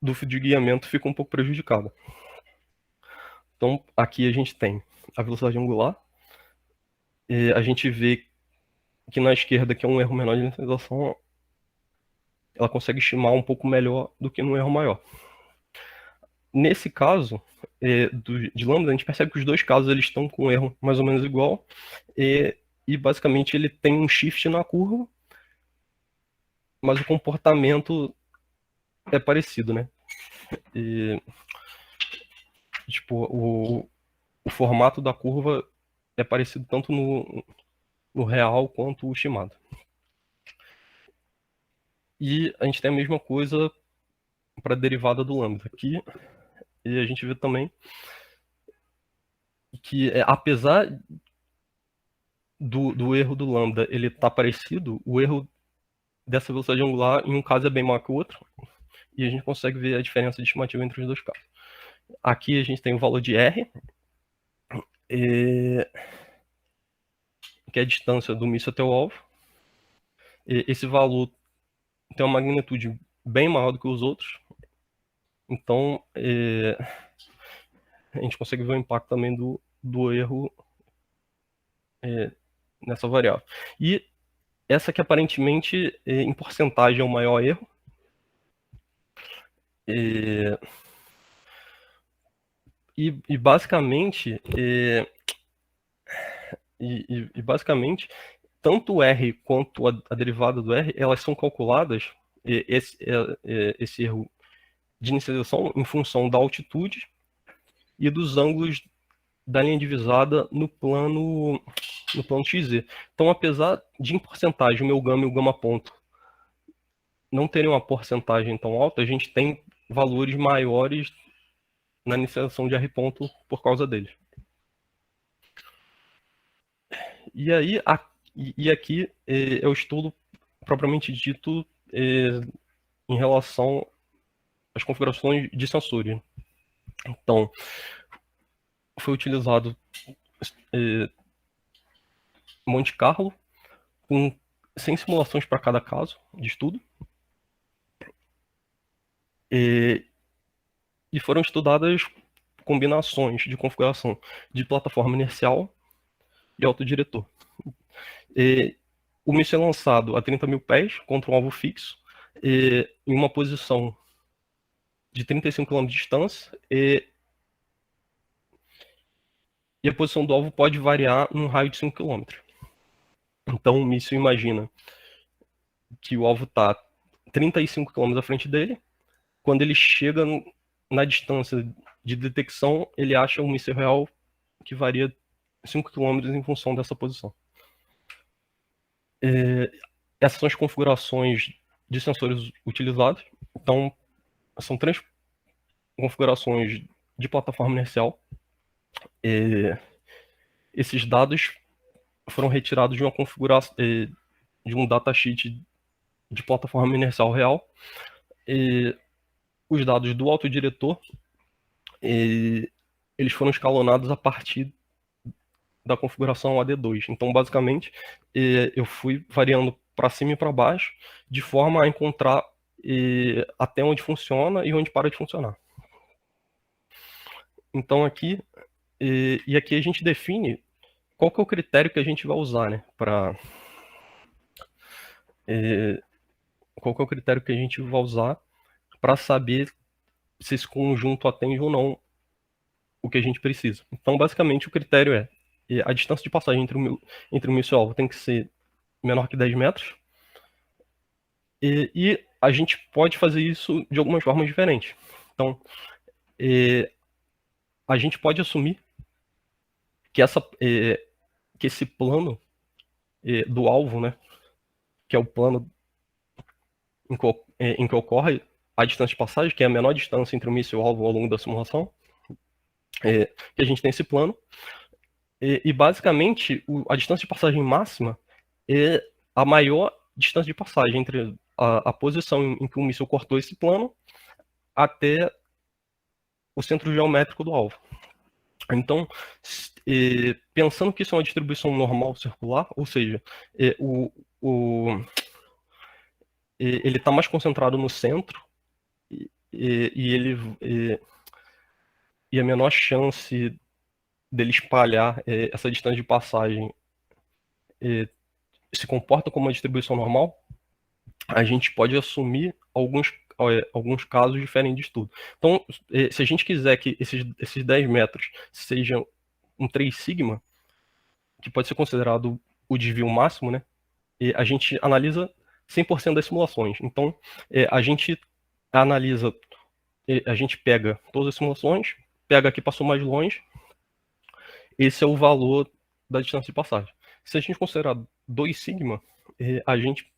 do fio de guiamento fica um pouco prejudicada. Então, aqui a gente tem a velocidade angular, a gente vê que na esquerda, que é um erro menor de inicialização, ela consegue estimar um pouco melhor do que no erro maior. Nesse caso, de lambda, a gente percebe que os dois casos eles estão com um erro mais ou menos igual, e basicamente ele tem um shift na curva, mas o comportamento é parecido, né? Tipo, o formato da curva é parecido tanto no real quanto o estimado. E a gente tem a mesma coisa para a derivada do lambda aqui, e a gente vê também que apesar do erro do lambda ele tá parecido, o erro dessa velocidade angular em um caso é bem maior que o outro, e a gente consegue ver a diferença de estimativa entre os dois casos. Aqui a gente tem o valor de R, que é a distância do míssil até o alvo. Esse valor tem uma magnitude bem maior do que os outros. Então, a gente consegue ver o impacto também do erro nessa variável. E essa que aparentemente, em porcentagem, é o maior erro. E basicamente, tanto o R quanto a derivada do R, elas são calculadas, esse erro de inicialização, em função da altitude e dos ângulos da linha divisada no plano XZ. Então, apesar de, em porcentagem, o meu gama e o gama ponto não terem uma porcentagem tão alta, a gente tem valores maiores na inicialização de R ponto por causa deles. E aí, aqui é o estudo propriamente dito em relação às configurações de sensores. Então, foi utilizado Monte Carlo, com 100 simulações para cada caso de estudo. E foram estudadas combinações de configuração de plataforma inercial e autodiretor. O míssil é lançado a 30 mil pés contra um alvo fixo, em uma posição de 35 km de distância, e a posição do alvo pode variar num raio de 5 km. Então o míssil imagina que o alvo está 35 km à frente dele. Quando ele chega na distância de detecção, ele acha um míssil real que varia 5 km em função dessa posição. Essas são as configurações de sensores utilizados. Então, são 3 configurações de plataforma inercial. Esses dados foram retirados de uma configuração, de um datasheet de plataforma inercial real. Os dados do autodiretor, eles foram escalonados a partir da configuração AD2. Então, basicamente, eu fui variando para cima e para baixo, de forma a encontrar até onde funciona e onde para de funcionar. Então, aqui a gente define qual que é o critério que a gente vai usar, né, qual que é o critério que a gente vai usar para saber se esse conjunto atende ou não o que a gente precisa. Então, basicamente, o critério é a distância de passagem entre o míssil e o alvo tem que ser menor que 10 metros. E a gente pode fazer isso de algumas formas diferentes. Então, a gente pode assumir que esse plano do alvo, né, que é o plano em que ocorre a distância de passagem, que é a menor distância entre o míssil e o alvo ao longo da simulação, que a gente tem esse plano. E basicamente, a distância de passagem máxima é a maior distância de passagem entre a posição em que o míssil cortou esse plano até o centro geométrico do alvo. Então, pensando que isso é uma distribuição normal circular, ou seja, ele está mais concentrado no centro e a menor chance dele espalhar essa distância de passagem se comporta como uma distribuição normal, a gente pode assumir alguns casos diferentes de estudo. Então, se a gente quiser que esses 10 metros sejam um 3 sigma, que pode ser considerado o desvio máximo, né? A gente analisa 100% das simulações. Então, a gente analisa, a gente pega todas as simulações, pega a que passou mais longe, esse é o valor da distância de passagem. Se a gente considerar 2 sigma, a gente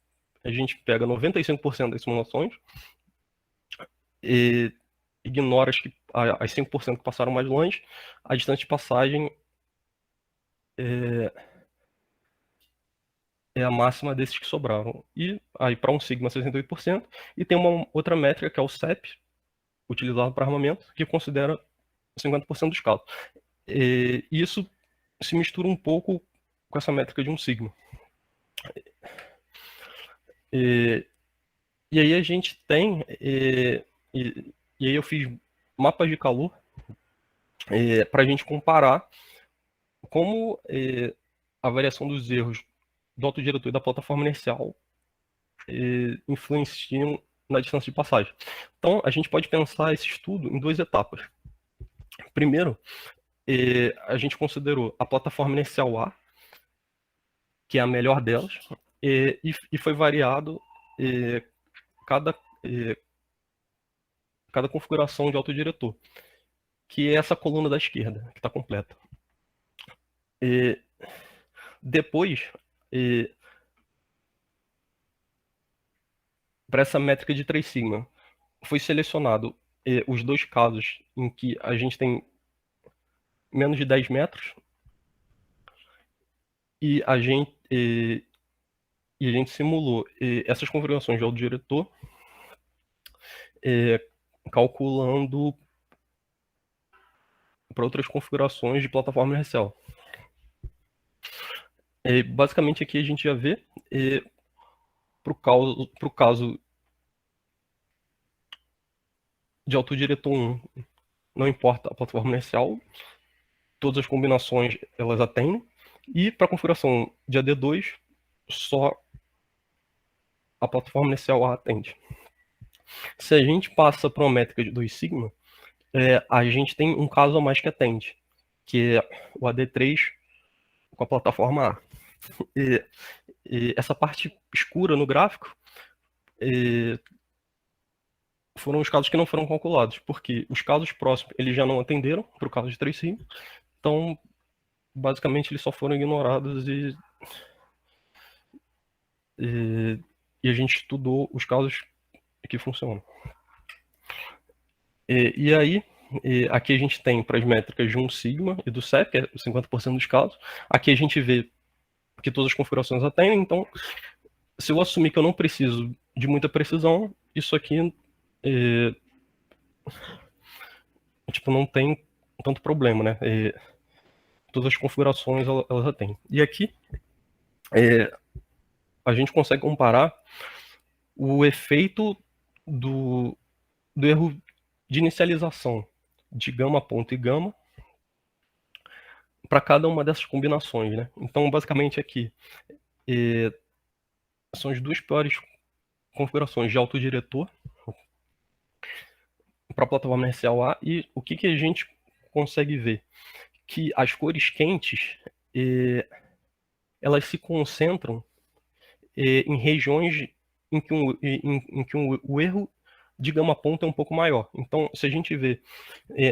pega 95% das simulações e ignora as 5% que passaram mais longe, a distância de passagem é a máxima desses que sobraram. E aí para um sigma 68%, e tem uma outra métrica que é o CEP, utilizado para armamento, que considera 50% dos casos. Isso se mistura um pouco com essa métrica de 1 sigma. E aí a gente tem, e aí eu fiz mapas de calor para a gente comparar como a variação dos erros do autodiretor e da plataforma inercial influenciam na distância de passagem. Então, a gente pode pensar esse estudo em 2 etapas. Primeiro, a gente considerou a plataforma inercial A, que é a melhor delas, e foi variado cada configuração de autodiretor, que é essa coluna da esquerda, que está completa. Depois, para essa métrica de 3 sigma, foi selecionado os 2 casos em que a gente tem menos de 10 metros e a gente simulou essas configurações de autodiretor calculando para outras configurações de plataforma inercial. Basicamente aqui a gente já vê para o caso de autodiretor 1, não importa a plataforma inercial, todas as combinações elas atendem, e para a configuração de AD2, só a plataforma inercial A atende. Se a gente passa para uma métrica de 2 sigma, a gente tem um caso a mais que atende, que é o AD3 com a plataforma A. E essa parte escura no gráfico foram os casos que não foram calculados, porque os casos próximos eles já não atenderam para o caso de 3 sigma, então basicamente eles só foram ignorados e a gente estudou os casos que funcionam. E aí, aqui a gente tem para as métricas de 1 sigma e do CEP, que é 50% dos casos. Aqui a gente vê que todas as configurações atendem, então se eu assumir que eu não preciso de muita precisão, isso aqui tipo, não tem tanto problema, né? Todas as configurações elas atendem. E aqui a gente consegue comparar o efeito do erro de inicialização de gama ponto e gama para cada uma dessas combinações, né? Então, basicamente aqui são as 2 piores configurações de autodiretor para a plataforma inercial A, e o que a gente consegue ver? Que as cores quentes elas se concentram em regiões em que o erro de gama ponto é um pouco maior. Então, se a gente vê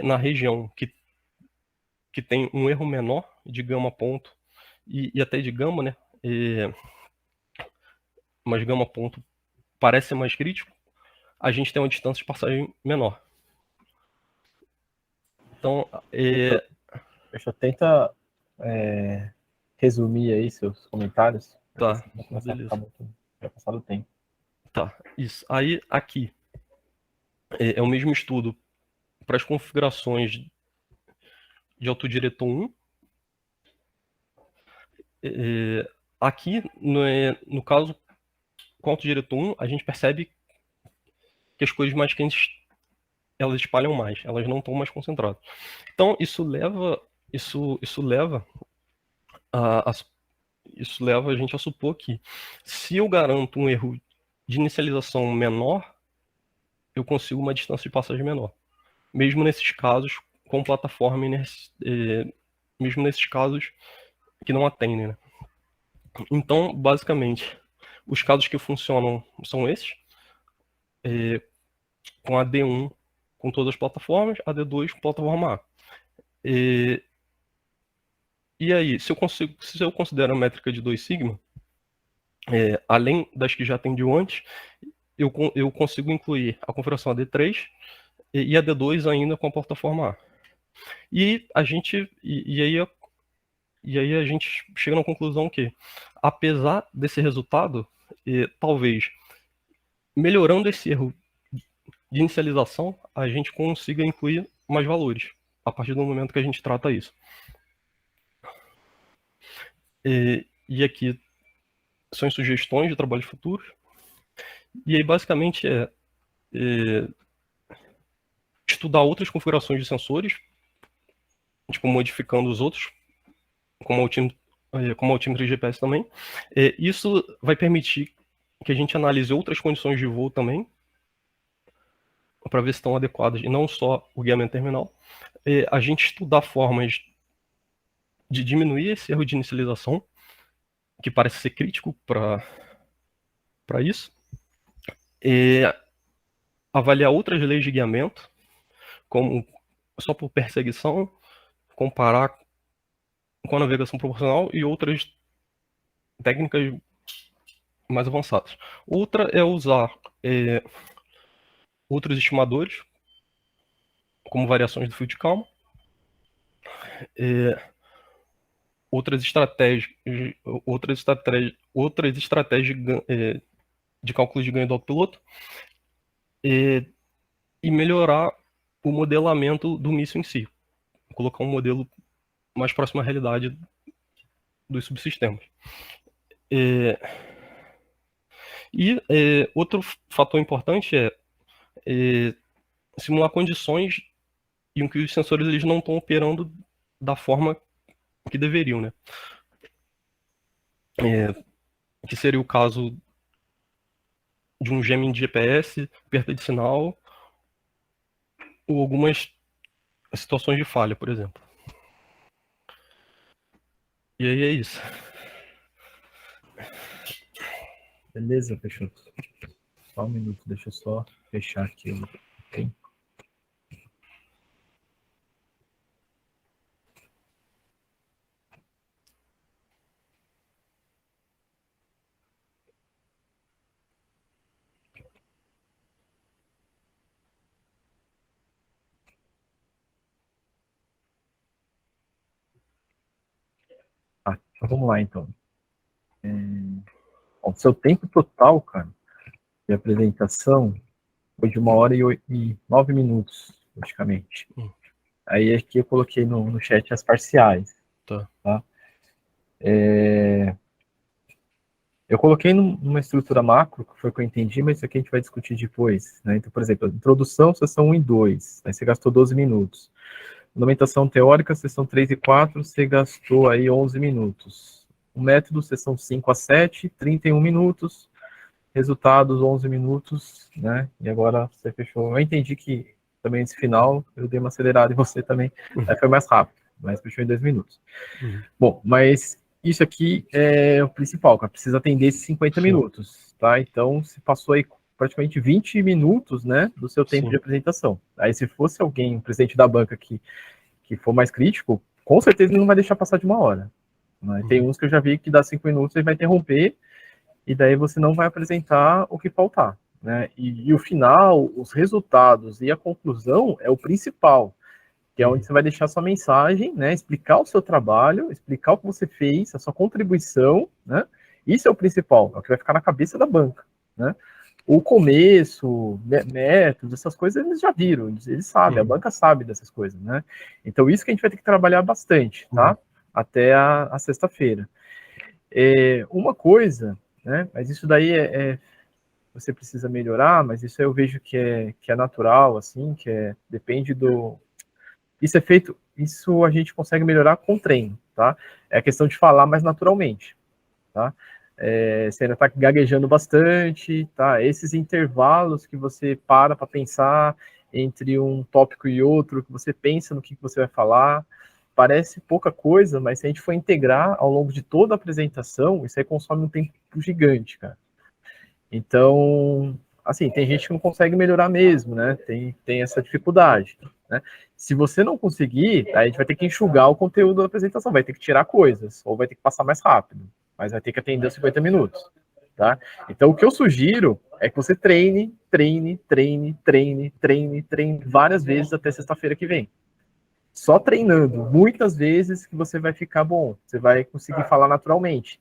na região que tem um erro menor de gama ponto e até de gama, né? Mas gama ponto parece ser mais crítico, a gente tem uma distância de passagem menor. Então,
Deixa eu tentar resumir aí seus comentários.
Tá,
Beleza. Já passado o tempo.
Tá, isso. Aí, aqui, é o mesmo estudo para as configurações de autodiretor 1. Aqui, no caso, com autodiretor 1, a gente percebe que as cores mais quentes elas espalham mais, elas não estão mais concentradas. Então, isso leva a gente a supor que, se eu garanto um erro de inicialização menor, eu consigo uma distância de passagem menor. Mesmo nesses casos com plataforma, mesmo nesses casos que não atendem, né? Então, basicamente, os casos que funcionam são esses, com a D1 com todas as plataformas, a D2 com plataforma A. E aí, se eu considero a métrica de 2 sigma, além das que já atendiam antes, eu consigo incluir a configuração AD3 e a D2 ainda com a plataforma A. E aí a gente chega na conclusão que, apesar desse resultado, talvez melhorando esse erro de inicialização, a gente consiga incluir mais valores a partir do momento que a gente trata isso. E aqui são sugestões de trabalhos futuros. E aí, basicamente, estudar outras configurações de sensores, tipo, modificando os outros, como altímetro de GPS também. Isso vai permitir que a gente analise outras condições de voo também, para ver se estão adequadas, e não só o guiamento terminal. A gente estudar formas de diminuir esse erro de inicialização, que parece ser crítico para isso. Avaliar outras leis de guiamento, como só por perseguição, comparar com a navegação proporcional e outras técnicas mais avançadas. Outra é usar outros estimadores, como variações do fio de calma, outras estratégias de cálculo de ganho do autopiloto, e melhorar o modelamento do míssil em si, colocar um modelo mais próximo à realidade dos subsistemas. Outro fator importante é simular condições em que os sensores eles não estão operando da forma que deveriam, né? Que seria o caso de um jamming de GPS, perda de sinal, ou algumas situações de falha, por exemplo. E aí é isso.
Beleza, Peixoto? Só um minuto, deixa eu só fechar aqui o tempo. Então vamos lá, então. Bom, seu tempo total, cara, de apresentação foi de 1h e 9 minutos, praticamente. Aí aqui eu coloquei no chat as parciais.
Tá.
Eu coloquei numa estrutura macro, que foi o que eu entendi, mas isso aqui a gente vai discutir depois, né? Então, por exemplo, introdução, sessão 1 e 2, aí você gastou 12 minutos. Fundamentação teórica, sessão 3 e 4, você gastou aí 11 minutos. O método, sessão 5 a 7, 31 minutos. Resultados, 11 minutos, né? E agora você fechou. Eu entendi que também esse final, eu dei uma acelerada em você também, aí foi mais rápido, mas fechou em 2 minutos. Bom, mas isso aqui é o principal, cara, precisa atender esses 50 minutos, tá? Então, se passou aí praticamente 20 minutos, né, do seu tempo de apresentação. Aí, se fosse alguém, um presidente da banca que for mais crítico, com certeza ele não vai deixar passar de 1 hora. Né? Tem uns que eu já vi que dá 5 minutos ele vai interromper, e daí você não vai apresentar o que faltar. Né? E o final, os resultados e a conclusão é o principal, que é onde você vai deixar sua mensagem, né? Explicar o seu trabalho, explicar o que você fez, a sua contribuição, né? Isso é o principal, é o que vai ficar na cabeça da banca, né? O começo, métodos, essas coisas eles já viram, eles sabem, a banca sabe dessas coisas, né? Então isso que a gente vai ter que trabalhar bastante, tá? Até a sexta-feira. Uma coisa, né? Mas isso daí você precisa melhorar, mas isso eu vejo que é natural, assim, depende do... Isso a gente consegue melhorar com treino, tá? É a questão de falar mais naturalmente, tá? Você ainda está gaguejando bastante, tá? Esses intervalos que você para pensar entre um tópico e outro, que você pensa no que você vai falar, parece pouca coisa, mas se a gente for integrar ao longo de toda a apresentação, isso aí consome um tempo gigante, cara. Então, assim, tem gente que não consegue melhorar mesmo, né? Tem essa dificuldade, né? Se você não conseguir, aí a gente vai ter que enxugar o conteúdo da apresentação, vai ter que tirar coisas, ou vai ter que passar mais rápido, mas vai ter que atender os 50 minutos, tá? Então, o que eu sugiro é que você treine várias vezes até sexta-feira que vem. Só treinando, muitas vezes, que você vai ficar bom, você vai conseguir falar naturalmente.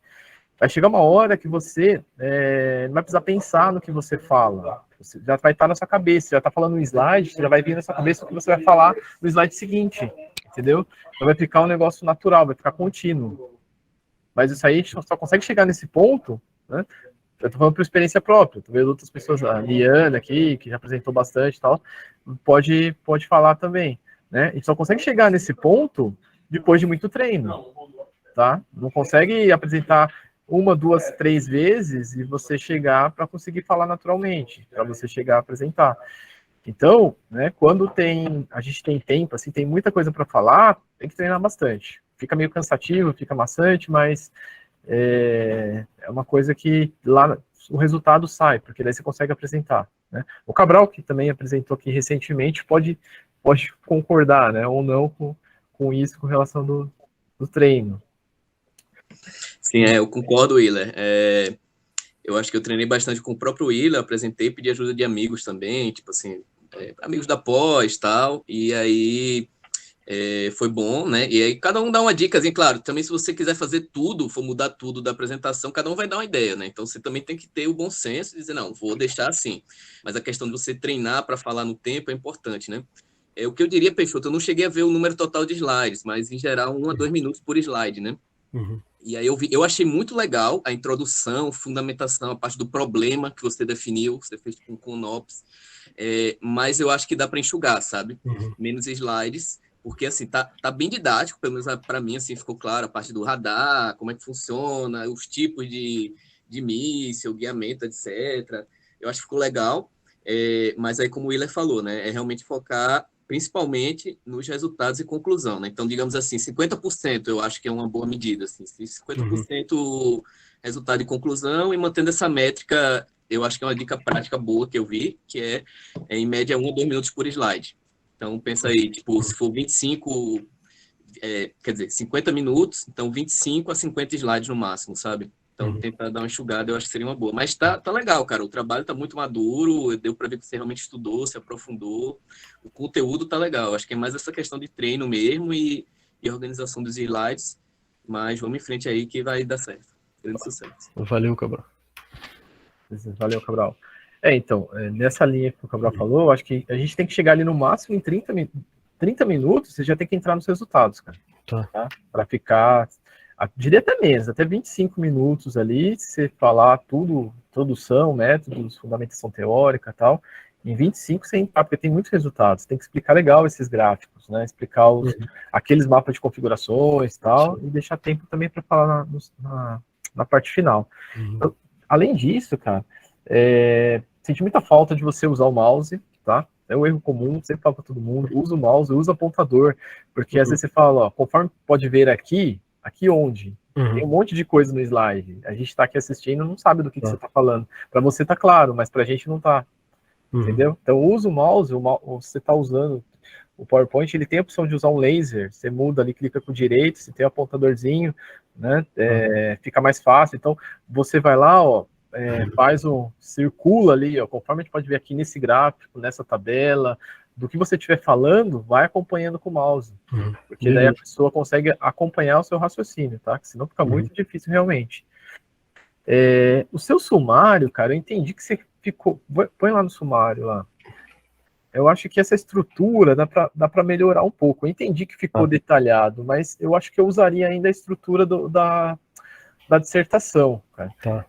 Vai chegar uma hora que você não vai precisar pensar no que você fala. Você já vai estar na sua cabeça, já está falando no slide, já vai vir na sua cabeça o que você vai falar no slide seguinte, entendeu? Então vai ficar um negócio natural, vai ficar contínuo. Mas isso aí a gente só consegue chegar nesse ponto, né? Eu tô falando por experiência própria, tô vendo outras pessoas, a Liana aqui, que já apresentou bastante e tal, pode falar também, né? A gente só consegue chegar nesse ponto depois de muito treino, tá? Não consegue apresentar 1, 2, 3 vezes e você chegar para conseguir falar naturalmente, para você chegar a apresentar. Então, né, quando a gente tem tempo, assim, tem muita coisa para falar, tem que treinar bastante. Fica meio cansativo, fica maçante, mas é uma coisa que lá o resultado sai, porque daí você consegue apresentar, né? O Cabral, que também apresentou aqui recentemente, pode concordar, né, ou não com isso, com relação do treino.
Sim, eu concordo, Willer. Eu acho que eu treinei bastante com o próprio Willer, apresentei, pedi ajuda de amigos também, tipo assim, amigos da pós, tal, e aí foi bom, né? E aí cada um dá uma dica, assim, claro, também se você quiser fazer tudo, for mudar tudo da apresentação, cada um vai dar uma ideia, né? Então você também tem que ter o bom senso e dizer, não, vou deixar assim. Mas a questão de você treinar para falar no tempo é importante, né? O que eu diria, Peixoto, eu não cheguei a ver o número total de slides, mas em geral 1 a 2 minutos por slide, né?
Uhum.
E aí eu achei muito legal a introdução, fundamentação, a parte do problema que você definiu, você fez com o NOPS, mas eu acho que dá para enxugar, sabe?
Uhum.
Menos slides, porque assim, tá bem didático, pelo menos para mim assim ficou claro a parte do radar, como é que funciona, os tipos de míssil, guiamento, etc. Eu acho que ficou legal, mas aí como o Willer falou, né, é realmente focar principalmente nos resultados e conclusão, né? Então, digamos assim, 50% eu acho que é uma boa medida, assim, 50% resultado e conclusão, e mantendo essa métrica, eu acho que é uma dica prática boa que eu vi, que é em média 1 a 2 minutos por slide. Então, pensa aí, tipo, se for 25, quer dizer, 50 minutos, então 25 a 50 slides no máximo, sabe? Então, tentar dar uma enxugada, eu acho que seria uma boa. Mas tá legal, cara. O trabalho tá muito maduro, deu para ver que você realmente estudou, se aprofundou. O conteúdo tá legal. Acho que é mais essa questão de treino mesmo e organização dos slides. Mas vamos em frente aí que vai dar certo. Grande sucesso.
Valeu, Cabral.
Valeu, Cabral. Então, nessa linha que o Cabral falou, eu acho que a gente tem que chegar ali no máximo em 30 minutos, você já tem que entrar nos resultados, cara. Tá? Para ficar, diria até menos, até 25 minutos ali, você falar tudo, introdução, métodos, fundamentação teórica e tal, em 25 você entrar, porque tem muitos resultados, tem que explicar legal esses gráficos, né? Explicar aqueles mapas de configurações e tal, e deixar tempo também para falar na parte final. Então, além disso, cara, senti muita falta de você usar o mouse, tá? É um erro comum, sempre falo para todo mundo, usa o mouse, usa apontador, porque às vezes você fala, ó, conforme pode ver aqui onde? Tem um monte de coisa no slide, a gente está aqui assistindo não sabe do que você está falando. Para você tá claro, mas para a gente não tá, entendeu? Então usa o mouse, você está usando o PowerPoint, ele tem a opção de usar um laser, você muda ali, clica com o direito, você tem um apontadorzinho, né? Fica mais fácil, então você vai lá, ó, circula ali, ó, conforme a gente pode ver aqui nesse gráfico, nessa tabela, do que você estiver falando, vai acompanhando com o mouse, porque daí a pessoa consegue acompanhar o seu raciocínio, tá? Que senão fica muito difícil realmente. O seu sumário, cara, eu entendi que você ficou... Põe lá no sumário, lá. Eu acho que essa estrutura dá para melhorar um pouco. Eu entendi que ficou detalhado, mas eu acho que eu usaria ainda a estrutura da dissertação, cara.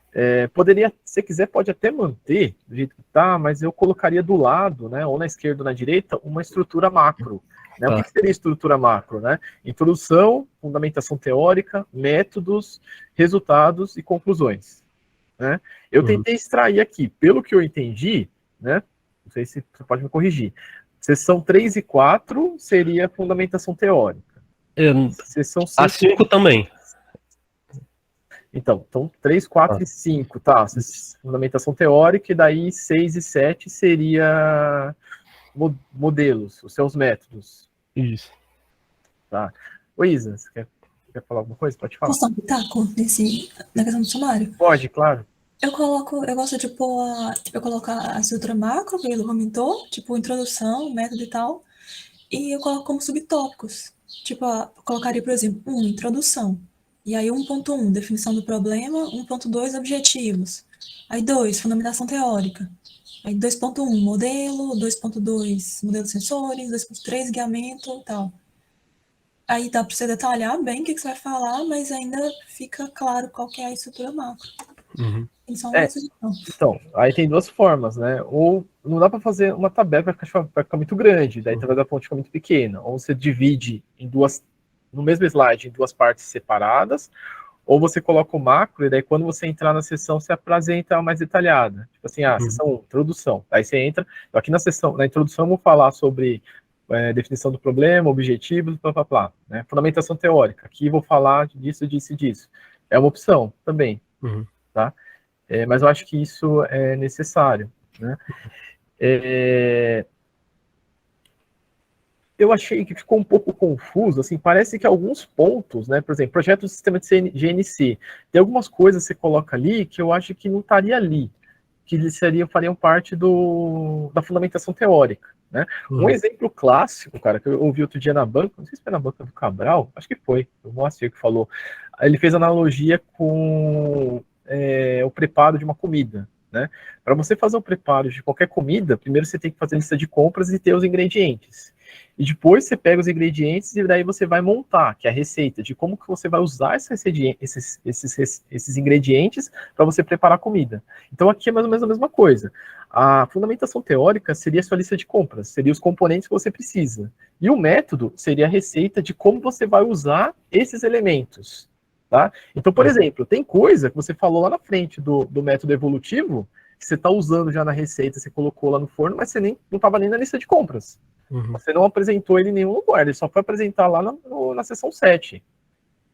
Poderia, se quiser, pode até manter do jeito que tá, mas eu colocaria do lado, né, ou na esquerda ou na direita, uma estrutura macro. Né? O que seria estrutura macro? Né? Introdução, fundamentação teórica, métodos, resultados e conclusões. Né? Eu tentei extrair aqui, pelo que eu entendi, né, não sei se você pode me corrigir, sessão 3 e 4 seria fundamentação teórica. Sessão 5...
A 5 também.
Então 3, 4 e 5, tá? Fundamentação teórica, e daí 6 e 7 seria modelos, os seus métodos.
Isso.
Tá. Ô Isa, você quer falar alguma coisa? Pode falar.
Posso dar um pitaco na questão do sumário?
Pode, claro.
Eu gosto de pôr, eu coloco a estrutura macro, que ele comentou, tipo, introdução, método e tal, e eu coloco como subtópicos. Tipo, colocaria, por exemplo, introdução. E aí 1.1, definição do problema, 1.2, objetivos. Aí 2, fundamentação teórica. Aí 2.1, modelo, 2.2, modelo de sensores, 2.3, guiamento e tal. Aí dá para você detalhar bem o que você vai falar, mas ainda fica claro qual que é a estrutura macro.
Uhum.
Tem só uma sugestão.
Então, aí tem duas formas, né? Ou não dá para fazer uma tabela, vai ficar muito grande, daí talvez a fonte fica muito pequena. Ou você divide em duas, no mesmo slide, em duas partes separadas, ou você coloca o macro, e daí quando você entrar na sessão, você apresenta ela mais detalhada. Tipo assim, sessão 1, introdução. Aí você entra, aqui na introdução eu vou falar sobre definição do problema, objetivos, blá, blá, blá, né? Fundamentação teórica. Aqui eu vou falar disso, disso e disso. É uma opção também, tá? Mas eu acho que isso é necessário, né? Eu achei que ficou um pouco confuso, assim, parece que alguns pontos, né, por exemplo, projeto do sistema de GNC, tem algumas coisas que você coloca ali que eu acho que não estaria ali, que fariam parte da fundamentação teórica, né? Um exemplo clássico, cara, que eu ouvi outro dia na banca, não sei se foi na banca do Cabral, acho que foi, o Moacir que falou, ele fez analogia com o preparo de uma comida, né? Para você fazer o preparo de qualquer comida, primeiro você tem que fazer lista de compras e ter os ingredientes. E depois você pega os ingredientes e daí você vai montar, que é a receita, de como que você vai usar esses ingredientes para você preparar a comida. Então aqui é mais ou menos a mesma coisa. A fundamentação teórica seria a sua lista de compras, seria os componentes que você precisa. E o método seria a receita de como você vai usar esses elementos. Tá? Então, por exemplo, tem coisa que você falou lá na frente do método evolutivo, que você está usando já na receita, você colocou lá no forno, mas você não estava nem na lista de compras. Você não apresentou ele em nenhum lugar, ele só foi apresentar lá na seção 7.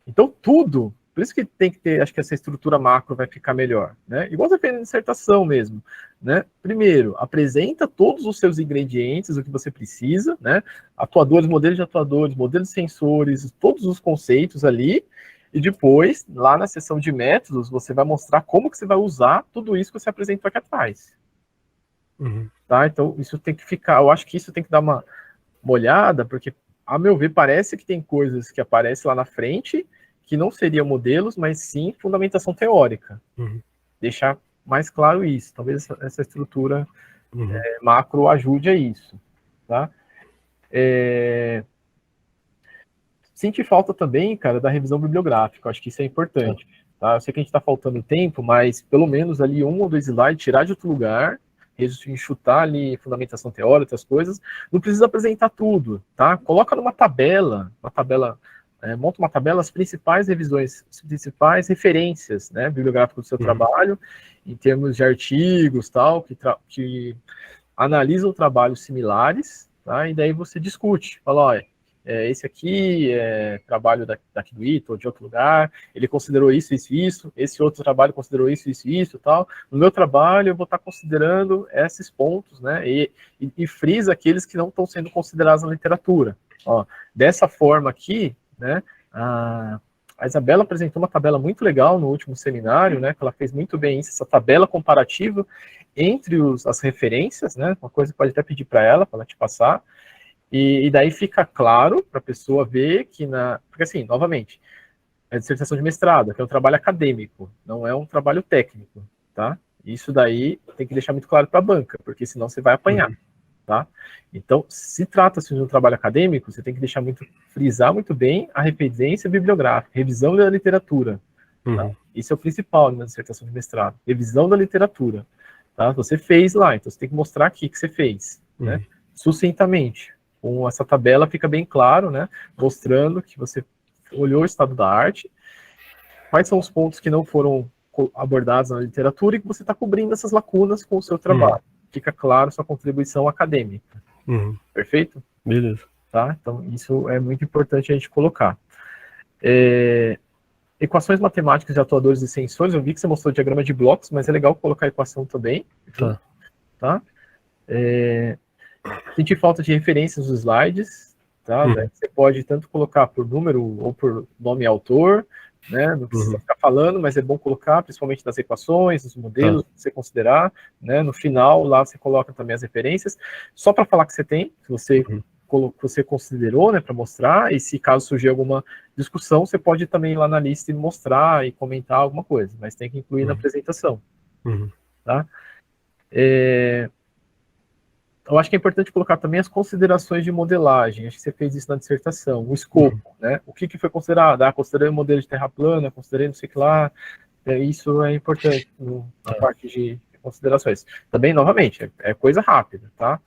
Então, tudo, por isso que tem que ter, acho que essa estrutura macro vai ficar melhor, né? Igual você fez na dissertação mesmo, né? Primeiro, apresenta todos os seus ingredientes, o que você precisa, né? Atuadores, modelos de sensores, todos os conceitos ali, e depois, lá na seção de métodos, você vai mostrar como que você vai usar tudo isso que você apresentou aqui atrás. Tá? Então, isso tem que ficar, eu acho que isso tem que dar uma olhada, porque, a meu ver, parece que tem coisas que aparecem lá na frente que não seriam modelos, mas sim fundamentação teórica. Deixar mais claro isso. Talvez essa estrutura macro ajude a isso. Tá? Senti falta também, cara, da revisão bibliográfica. Eu acho que isso é importante. Tá? Eu sei que a gente está faltando tempo, mas pelo menos ali 1 ou 2 slides, tirar de outro lugar, enxutar ali fundamentação teórica, outras coisas. Não precisa apresentar tudo, tá? Coloca numa tabela, monta uma tabela, as principais revisões, as principais referências, né, bibliográficas do seu trabalho, em termos de artigos, tal, que analisam trabalhos similares, tá? E daí você discute, fala, olha, esse aqui é trabalho daqui do ITA ou de outro lugar, ele considerou isso, isso, isso, esse outro trabalho considerou isso, isso, isso, tal. No meu trabalho eu vou estar considerando esses pontos, né, e frisa aqueles que não estão sendo considerados na literatura. Ó, dessa forma aqui, né, a Isabela apresentou uma tabela muito legal no último seminário, né, que ela fez muito bem isso, essa tabela comparativa entre as referências, né, uma coisa que pode até pedir para ela te passar, e daí fica claro para a pessoa ver que porque assim, novamente, é dissertação de mestrado, que é um trabalho acadêmico, não é um trabalho técnico, tá? Isso daí tem que deixar muito claro para a banca, porque senão você vai apanhar, tá? Então, se trata-se de um trabalho acadêmico, você tem que frisar muito bem a referência bibliográfica, revisão da literatura, tá? Isso é o principal na dissertação de mestrado, revisão da literatura, tá? Você fez lá, então você tem que mostrar aqui que você fez, né? Sucintamente. Com essa tabela fica bem claro, né, mostrando que você olhou o estado da arte, quais são os pontos que não foram abordados na literatura e que você está cobrindo essas lacunas com o seu trabalho. Fica claro sua contribuição acadêmica. Perfeito?
Beleza.
Tá? Então, isso é muito importante a gente colocar. Equações matemáticas de atuadores e sensores, eu vi que você mostrou diagrama de blocos, mas é legal colocar a equação também. Tá? Senti falta de referências nos slides, tá? Você pode tanto colocar por número ou por nome e autor, né? Não precisa ficar falando, mas é bom colocar, principalmente nas equações, nos modelos, que você considerar, né? No final, lá você coloca também as referências, só para falar que você tem, que você considerou, né, para mostrar, e se caso surgir alguma discussão, você pode também ir lá na lista e mostrar e comentar alguma coisa, mas tem que incluir na apresentação, tá? eu acho que é importante colocar também as considerações de modelagem. Acho que você fez isso na dissertação. O escopo, né? O que foi considerado? Considerei o modelo de terra plana, considerei não sei o que lá. Isso é importante na parte de considerações. Também, novamente, é coisa rápida, tá?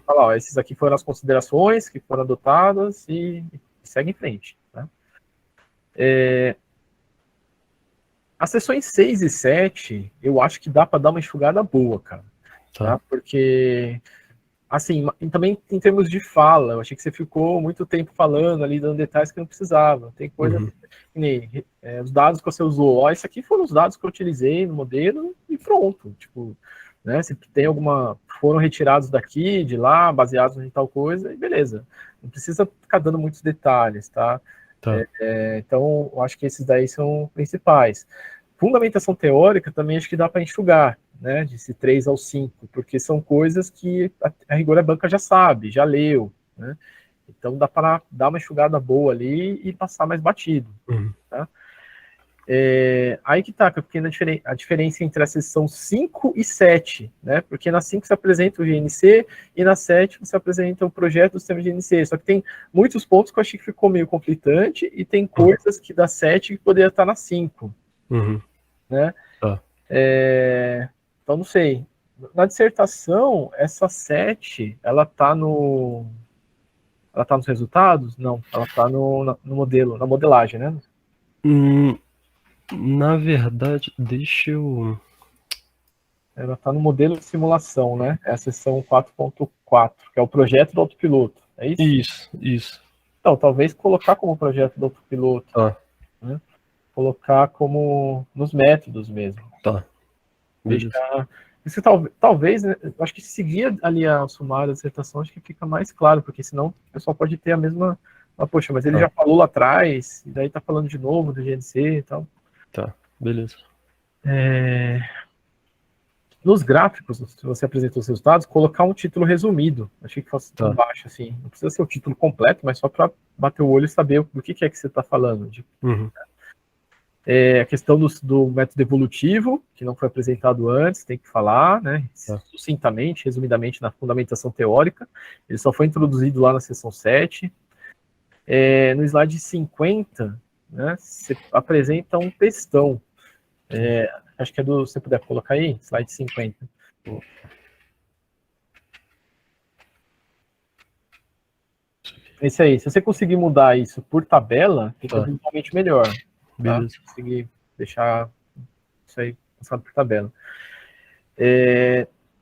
Falar, ó, esses aqui foram as considerações que foram adotadas e segue em frente, tá? As sessões 6 e 7, eu acho que dá para dar uma enxugada boa, cara. Tá? Porque, assim, também em termos de fala, eu achei que você ficou muito tempo falando ali, dando detalhes que não precisava. Tem coisa que nem os dados que você usou. Ó, esses aqui foram os dados que eu utilizei no modelo e pronto. Tipo, né, se tem foram retirados daqui, de lá, baseados em tal coisa, e beleza. Não precisa ficar dando muitos detalhes, tá? Então, eu acho que esses daí são principais. Fundamentação teórica também acho que dá para enxugar, né, de 3 ao 5, porque são coisas que a rigor a banca já sabe, já leu, né? Então dá para dar uma enxugada boa ali e passar mais batido. Tá? Aí que tá, porque a diferença entre a seção 5 e 7, né? Porque na 5 você apresenta o GNC e na 7 você apresenta o projeto do sistema GNC. Só que tem muitos pontos que eu achei que ficou meio conflitante e tem coisas que da 7 que poderia estar na 5. Né? Então, não sei. Na dissertação, essa 7, ela tá nos resultados? Não, ela tá no modelo, na modelagem, né?
Na verdade, deixa eu...
Ela está no modelo de simulação, né? É a seção 4.4, que é o projeto do autopiloto. É isso?
Isso.
Então, talvez colocar como projeto do autopiloto. Né? Colocar como nos métodos mesmo. Deixar... Isso, talvez, né, acho que seguir ali a sumário, a dissertação, acho que fica mais claro, porque senão o pessoal pode ter a mesma... poxa, mas ele já falou lá atrás, e daí tá falando de novo do GNC e tal.
Beleza.
Nos gráficos, se você apresentou os resultados, colocar um título resumido. Achei que fosse tão baixo, assim. Não precisa ser o título completo, mas só para bater o olho e saber do que é que você está falando. A questão do método evolutivo, que não foi apresentado antes, tem que falar, né? Sucintamente, resumidamente, na fundamentação teórica. Ele só foi introduzido lá na seção 7. No slide 50, né, você apresenta um textão. Acho que se você puder colocar aí, slide 50. Esse aí, se você conseguir mudar isso por tabela, fica visualmente melhor.
Beleza.
Tá? Conseguir deixar isso aí passado por tabela.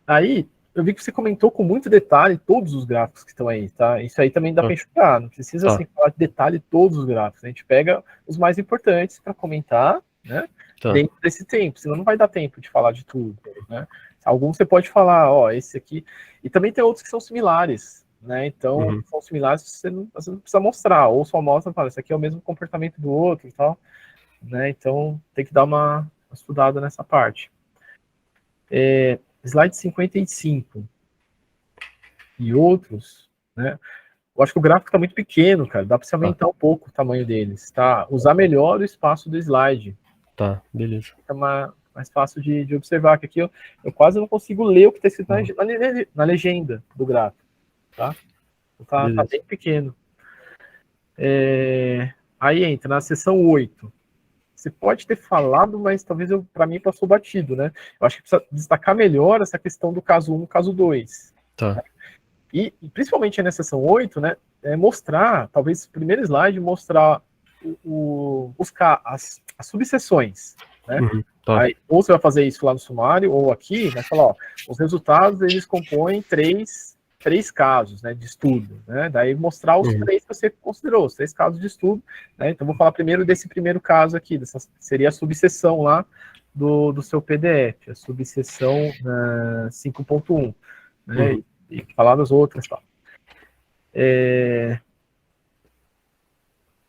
Aí, eu vi que você comentou com muito detalhe todos os gráficos que estão aí, tá? Isso aí também dá para enxugar, não precisa assim, falar de detalhe todos os gráficos. A gente pega os mais importantes para comentar, né? Dentro desse tempo, senão não vai dar tempo de falar de tudo, né? Alguns você pode falar, ó, esse aqui... E também tem outros que são similares, né? Então, são similares, você não precisa mostrar, ou só mostra e fala, esse aqui é o mesmo comportamento do outro e tal, né? Então, tem que dar uma estudada nessa parte. Slide 55 e outros, né? Eu acho que o gráfico está muito pequeno, cara. Dá para se aumentar um pouco o tamanho deles, tá? Usar melhor o espaço do slide.
Beleza.
Fica mais fácil de observar, que aqui eu quase não consigo ler o que está escrito na legenda do gráfico, tá? Tá bem pequeno. Aí entra na seção 8. Você pode ter falado, mas talvez para mim passou batido, né? Eu acho que precisa destacar melhor essa questão do caso 1 e caso 2. E principalmente na seção 8, né? Mostrar, talvez o primeiro slide, mostrar as subseções, né? Aí, ou você vai fazer isso lá no sumário, ou aqui, vai falar, ó, os resultados, eles compõem três casos, né, de estudo, né? Daí mostrar os 3 que você considerou, os 3 casos de estudo, né? Então vou falar primeiro desse primeiro caso aqui, seria a subseção lá do seu PDF, a subseção 5.1, né? E falar das outras, tal.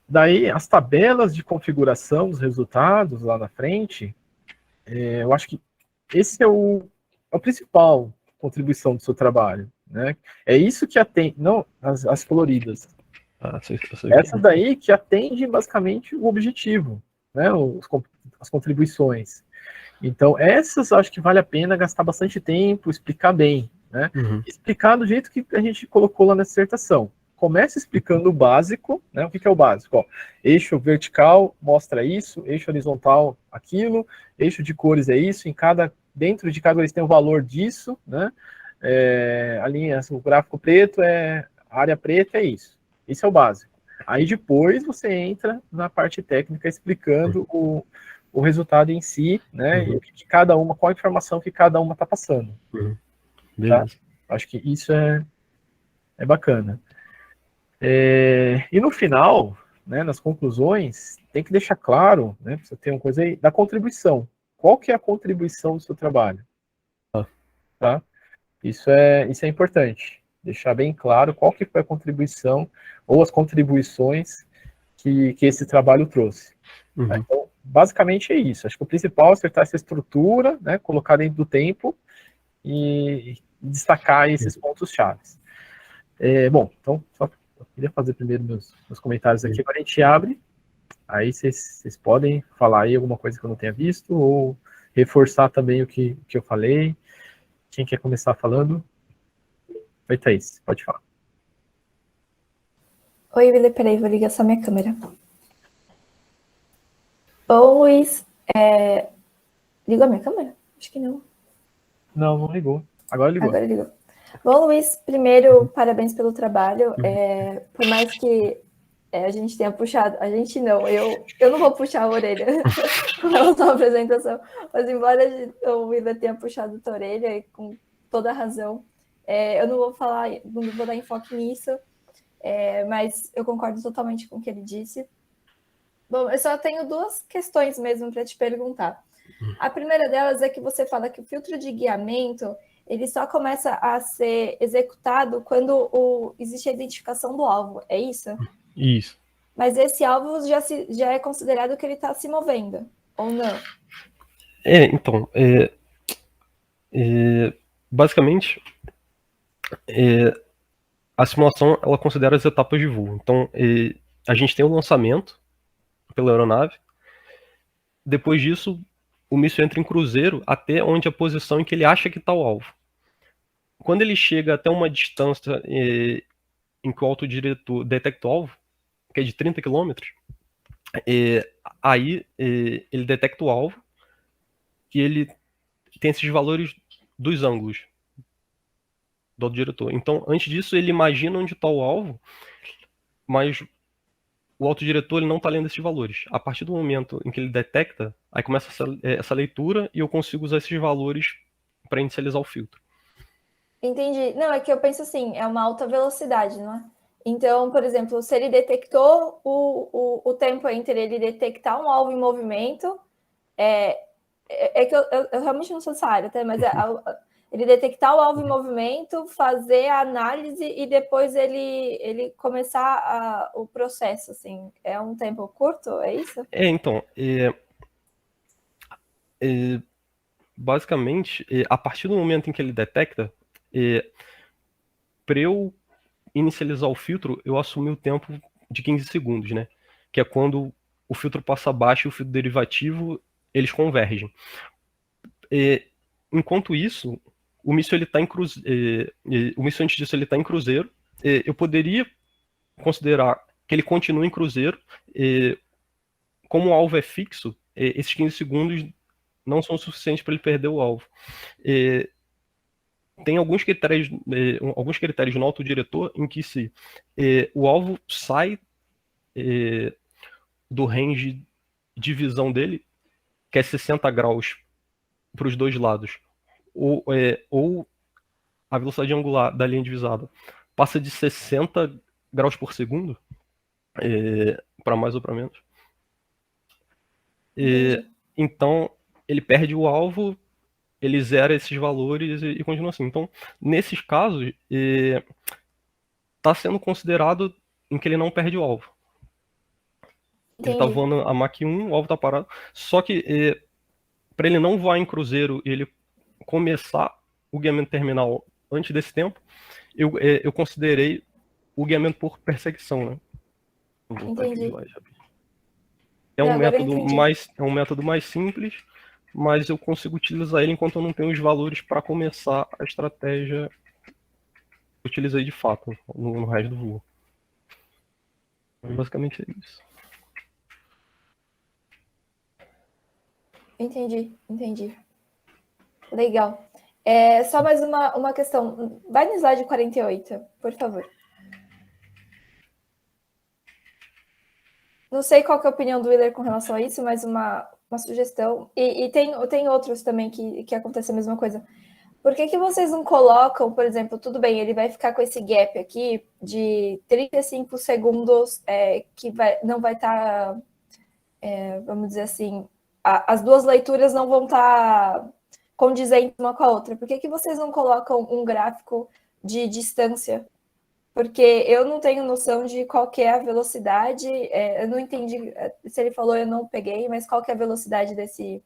Daí as tabelas de configuração dos resultados lá na frente, eu acho que esse é a principal contribuição do seu trabalho, né? É isso que atende, não as coloridas. Essa daí que atende basicamente o objetivo, né? As contribuições. Então, essas acho que vale a pena gastar bastante tempo, explicar bem, né?
Uhum.
Explicar do jeito que a gente colocou lá na dissertação. Começa explicando o básico, né? O que é o básico? Ó, eixo vertical mostra isso, eixo horizontal aquilo, eixo de cores é isso, dentro de cada eles tem o valor disso, né? A linha, o gráfico preto a área preta é isso. Isso é o básico. Aí depois você entra na parte técnica explicando o resultado em si, né? E o que cada uma, qual a informação que cada uma está passando.
Beleza.
Tá? Acho que isso é bacana. E no final, né, nas conclusões, tem que deixar claro, né, você tem uma coisa aí, da contribuição. Qual que é a contribuição do seu trabalho? Tá? Isso é importante. Deixar bem claro qual que foi a contribuição ou as contribuições que esse trabalho trouxe. Tá? Então, basicamente é isso. Acho que o principal é acertar essa estrutura, né, colocar dentro do tempo e destacar esses pontos chaves. Bom, então, só eu queria fazer primeiro meus comentários aqui, agora a gente abre, aí vocês podem falar aí alguma coisa que eu não tenha visto, ou reforçar também o que eu falei. Quem quer começar falando? Oi, Thaís, pode falar.
Oi, Willi, peraí, vou ligar só minha câmera. Bom, Luiz, ligou a minha câmera? Acho que não.
Não ligou. Agora ligou.
Agora ligou. Bom, Luiz, primeiro, parabéns pelo trabalho. Por mais que a gente tenha puxado... A gente não, eu não vou puxar a orelha com relação à apresentação, mas embora o Willi tenha puxado a orelha, com toda a razão, eu não vou dar enfoque nisso, mas eu concordo totalmente com o que ele disse. Bom, eu só tenho duas questões mesmo para te perguntar. A primeira delas é que você fala que o filtro de guiamento ele só começa a ser executado quando existe a identificação do alvo, é isso?
Isso.
Mas esse alvo já é considerado que ele está se movendo, ou não?
Então, basicamente, a simulação ela considera as etapas de voo. Então, a gente tem o lançamento pela aeronave. Depois disso, o míssil entra em cruzeiro até onde a posição em que ele acha que está o alvo. Quando ele chega até uma distância em que o autodiretor detecta o alvo, que é de 30 km, aí ele detecta o alvo, que ele tem esses valores dos ângulos do autodiretor. Então, antes disso, ele imagina onde está o alvo, mas o autodiretor ele não está lendo esses valores. A partir do momento em que ele detecta, aí começa essa leitura e eu consigo usar esses valores para inicializar o filtro.
Entendi. Não, é que eu penso assim, é uma alta velocidade, não é? Então, por exemplo, se ele detectou o tempo entre ele detectar um alvo em movimento, que eu realmente não sou dessa área, tá? Mas ele detectar o alvo em movimento, fazer a análise e depois ele começar o processo, assim. É um tempo curto, é isso?
Então, basicamente, a partir do momento em que ele detecta, para eu inicializar o filtro, eu assumi o tempo de 15 segundos, né? Que é quando o filtro passa abaixo e o filtro derivativo, eles convergem. Enquanto isso, o míssil ele tá em o míssil antes disso ele está em cruzeiro. Eu poderia considerar que ele continua em cruzeiro. Como o alvo é fixo, esses 15 segundos não são suficientes para ele perder o alvo. Tem alguns critérios no autodiretor em que se o alvo sai do range de visão dele, que é 60 graus para os dois lados, ou a velocidade angular da linha divisada passa de 60 graus por segundo, para mais ou para menos. Então, ele perde o alvo, ele zera esses valores e continua assim. Então, nesses casos, está sendo considerado em que ele não perde o alvo.
Entendi.
Ele está voando a Mach 1, o alvo está parado. Só que, para ele não voar em cruzeiro e ele começar o guiamento terminal antes desse tempo, eu considerei o guiamento por perseguição, né? Vou voltar aqui de slide rapidinho. É um método mais simples, mas eu consigo utilizar ele enquanto eu não tenho os valores para começar a estratégia utilizei de fato no resto do voo. Basicamente é isso.
Entendi. Legal. Só mais uma questão. Vai no slide 48, por favor. Não sei qual que é a opinião do Willer com relação a isso, mas uma sugestão. E tem outros também que acontece a mesma coisa. Por que vocês não colocam, por exemplo, tudo bem, ele vai ficar com esse gap aqui de 35 segundos, que não vai estar, vamos dizer assim, as duas leituras não vão estar condizentes uma com a outra. Por que vocês não colocam um gráfico de distância? Porque eu não tenho noção de qual que é a velocidade, eu não entendi, se ele falou eu não peguei, mas qual que é a velocidade desse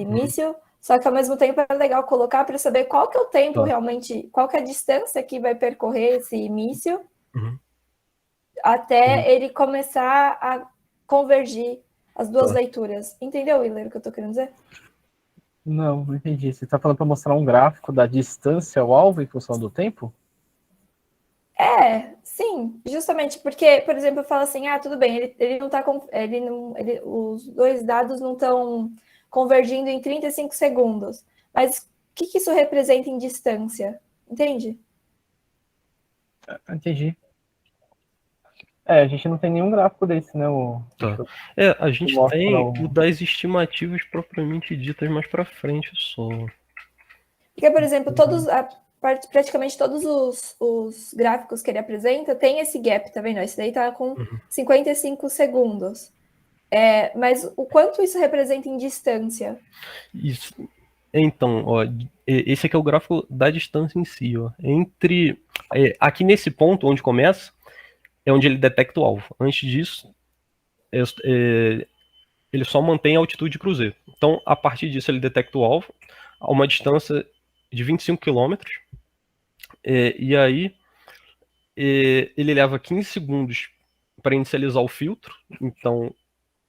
míssil, só que ao mesmo tempo é legal colocar para saber qual que é o tempo realmente, qual que é a distância que vai percorrer esse míssil até ele começar a convergir as duas leituras. Entendeu, Willer, o que eu tô querendo dizer?
Não entendi. Você está falando para mostrar um gráfico da distância ao alvo em função do tempo?
Sim, justamente porque, por exemplo, eu falo assim, tudo bem, ele não tá os dois dados não estão convergindo em 35 segundos, mas o que isso representa em distância? Entende?
Entendi. A gente não tem nenhum gráfico desse, né?
A gente tem o das estimativas propriamente ditas mais para frente só.
Porque, por exemplo, praticamente todos os gráficos que ele apresenta tem esse gap, tá vendo? Esse daí tá com 55 segundos. Mas o quanto isso representa em distância?
Isso. Então, esse aqui é o gráfico da distância em si, ó. Aqui nesse ponto onde começa, é onde ele detecta o alvo. Antes disso, ele só mantém a altitude de cruzeiro. Então, a partir disso, ele detecta o alvo a uma distância de 25 km. E aí, ele leva 15 segundos para inicializar o filtro. Então,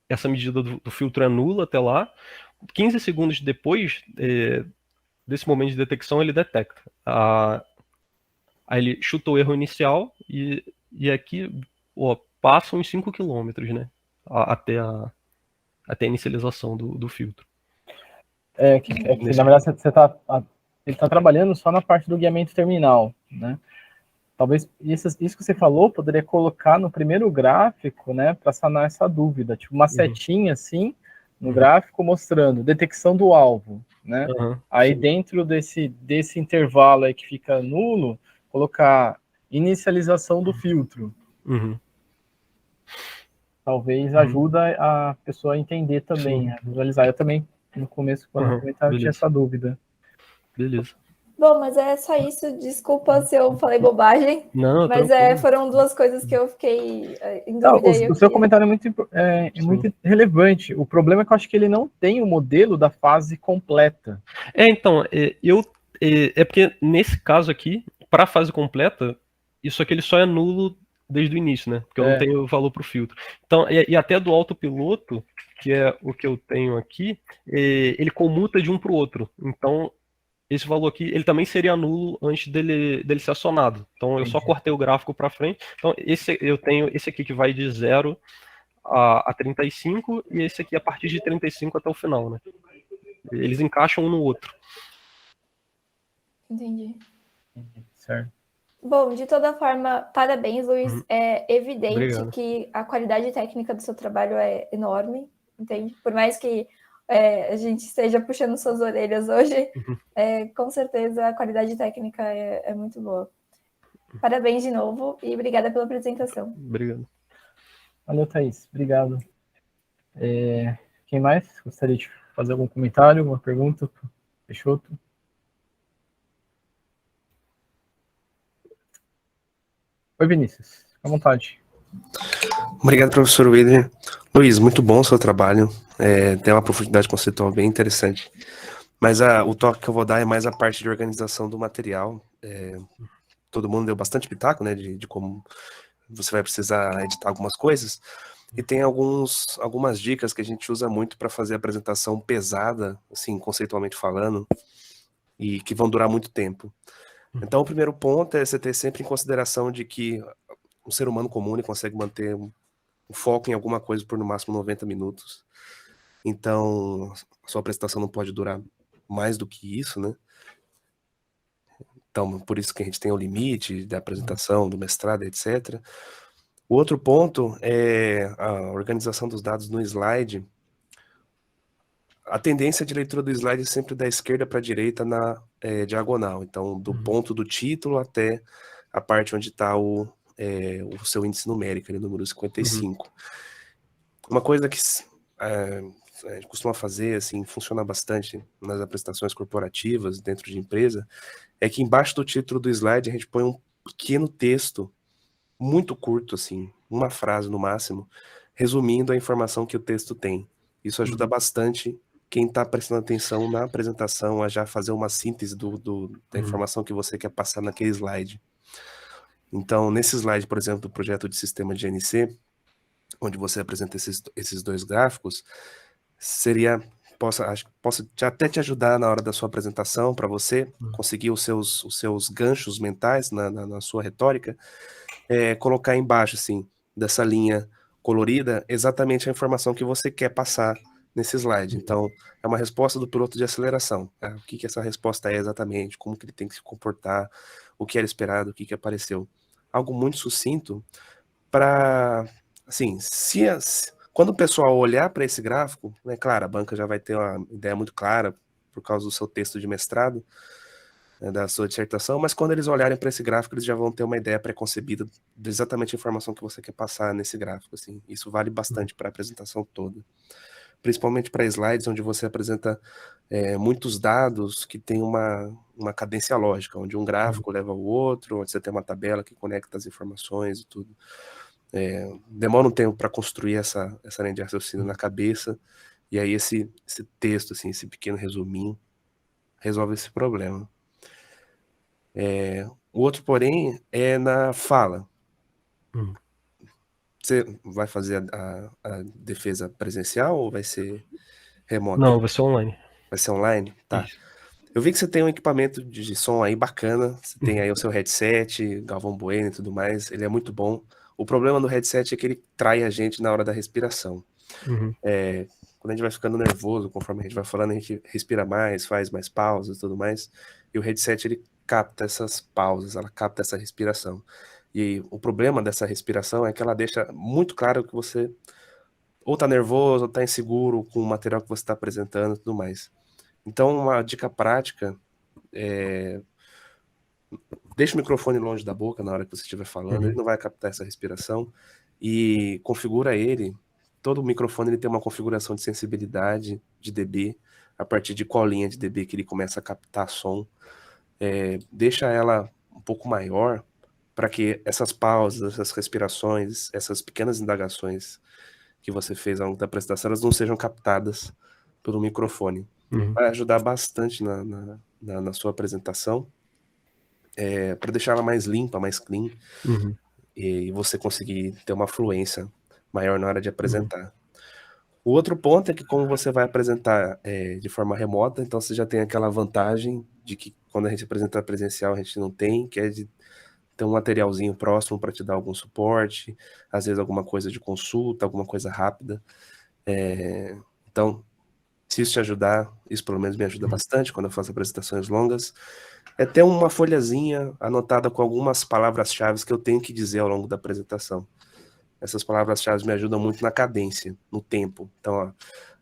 essa medida do filtro é nula até lá. 15 segundos depois desse momento de detecção, ele detecta. Aí ele chuta o erro inicial e aqui passam uns 5 km, né? Até a inicialização do filtro.
Na verdade, ele está trabalhando só na parte do guiamento terminal, né? Talvez isso que você falou poderia colocar no primeiro gráfico, né, para sanar essa dúvida, tipo uma setinha assim no gráfico mostrando detecção do alvo, né? Aí dentro desse intervalo aí que fica nulo, colocar inicialização do filtro. Talvez ajuda a pessoa a entender também, a visualizar. Eu também, no começo, quando eu comentava, tinha essa dúvida.
Beleza.
Bom, mas é só isso. Desculpa se eu falei bobagem.
Não,
mas foram duas coisas que eu fiquei em dúvida.
O seu comentário é muito relevante. O problema é que eu acho que ele não tem o modelo da fase completa.
Então, porque nesse caso aqui, para a fase completa, isso aqui ele só é nulo desde o início, né? Porque eu não tenho valor para o filtro. Então, e até do autopiloto, que é o que eu tenho aqui, ele comuta de um para o outro. Então, esse valor aqui, ele também seria nulo antes dele ser acionado. Então, eu só cortei o gráfico para frente. Então, eu tenho esse aqui que vai de 0 a 35 e esse aqui a partir de 35 até o final, né? Eles encaixam um no outro.
Entendi.
Certo.
Bom, de toda forma, parabéns, Luiz. É evidente
Obrigado.
Que a qualidade técnica do seu trabalho é enorme, entende? Por mais que a gente esteja puxando suas orelhas hoje, com certeza a qualidade técnica é muito boa. Parabéns de novo e obrigada pela apresentação.
Obrigado.
Valeu, Thaís. Obrigado. Quem mais gostaria de fazer algum comentário, alguma pergunta? Peixoto? Oi, Vinícius. Fica à vontade.
Obrigado, professor Willer. Luiz, muito bom o seu trabalho. Tem uma profundidade conceitual bem interessante. Mas o toque que eu vou dar é mais a parte de organização do material. Todo mundo deu bastante pitaco, né, de como você vai precisar editar algumas coisas. E tem algumas dicas que a gente usa muito para fazer a apresentação pesada, assim, conceitualmente falando. e que vão durar muito tempo. Então, o primeiro ponto é você ter sempre em consideração de que um ser humano comum ele consegue manter um foco em alguma coisa por no máximo 90 minutos. Então, a sua apresentação não pode durar mais do que isso, né? Então, por isso que a gente tem o limite da apresentação, do mestrado, etc. O outro ponto é a organização dos dados no slide. A tendência de leitura do slide é sempre da esquerda para a direita na diagonal. Então, do ponto do título até a parte onde está o seu índice numérico, número 55. Uma coisa que a gente costuma fazer, assim, funciona bastante nas apresentações corporativas, dentro de empresa, é que embaixo do título do slide a gente põe um pequeno texto, muito curto, assim, uma frase no máximo, resumindo a informação que o texto tem. Isso ajuda bastante quem está prestando atenção na apresentação a já fazer uma síntese da informação que você quer passar naquele slide. Então, nesse slide, por exemplo, do projeto de sistema de GNC, onde você apresenta esses dois gráficos, posso até te ajudar na hora da sua apresentação, para você conseguir os seus ganchos mentais na sua retórica, colocar embaixo, assim, dessa linha colorida, exatamente a informação que você quer passar nesse slide. Então, é uma resposta do piloto de aceleração. O que essa resposta é exatamente, como que ele tem que se comportar, o que era esperado, o que apareceu. Algo muito sucinto para, assim, quando o pessoal olhar para esse gráfico, né, claro, a banca já vai ter uma ideia muito clara por causa do seu texto de mestrado, né, da sua dissertação, mas quando eles olharem para esse gráfico, eles já vão ter uma ideia pré-concebida de exatamente a informação que você quer passar nesse gráfico. Assim. Isso vale bastante para a apresentação toda. Principalmente para slides onde você apresenta muitos dados que tem uma cadência lógica, onde um gráfico leva ao outro, onde você tem uma tabela que conecta as informações e tudo. Demora um tempo para construir essa linha de raciocínio na cabeça, e aí esse texto, assim, esse pequeno resuminho, resolve esse problema. O outro, porém, é na fala. Você vai fazer a defesa presencial ou vai ser remota?
Não, vai ser online.
Vai ser online? Tá.
Isso.
Eu vi que você tem um equipamento de som aí bacana, você tem aí o seu headset, Galvão Bueno e tudo mais, ele é muito bom. O problema do headset é que ele trai a gente na hora da respiração. Quando a gente vai ficando nervoso, conforme a gente vai falando, a gente respira mais, faz mais pausas e tudo mais, e o headset ele capta essas pausas, ela capta essa respiração. E o problema dessa respiração é que ela deixa muito claro que você ou tá nervoso, ou tá inseguro com o material que você está apresentando e tudo mais. Então, uma dica prática deixa o microfone longe da boca na hora que você estiver falando, ele não vai captar essa respiração, e configura ele. Todo microfone ele tem uma configuração de sensibilidade de dB, a partir de qual linha de dB que ele começa a captar som. Deixa ela um pouco maior, para que essas pausas, essas respirações, essas pequenas indagações que você fez ao longo da apresentação, elas não sejam captadas pelo microfone. Vai ajudar bastante na sua apresentação, para deixar ela mais limpa, mais clean, e você conseguir ter uma fluência maior na hora de apresentar. O outro ponto é que, como você vai apresentar de forma remota, então você já tem aquela vantagem de que quando a gente apresenta presencial a gente não tem, que é de ter um materialzinho próximo para te dar algum suporte, às vezes alguma coisa de consulta, alguma coisa rápida. Então, se isso te ajudar, isso pelo menos me ajuda bastante quando eu faço apresentações longas, é ter uma folhazinha anotada com algumas palavras-chave que eu tenho que dizer ao longo da apresentação. Essas palavras-chave me ajudam muito na cadência, no tempo. Então,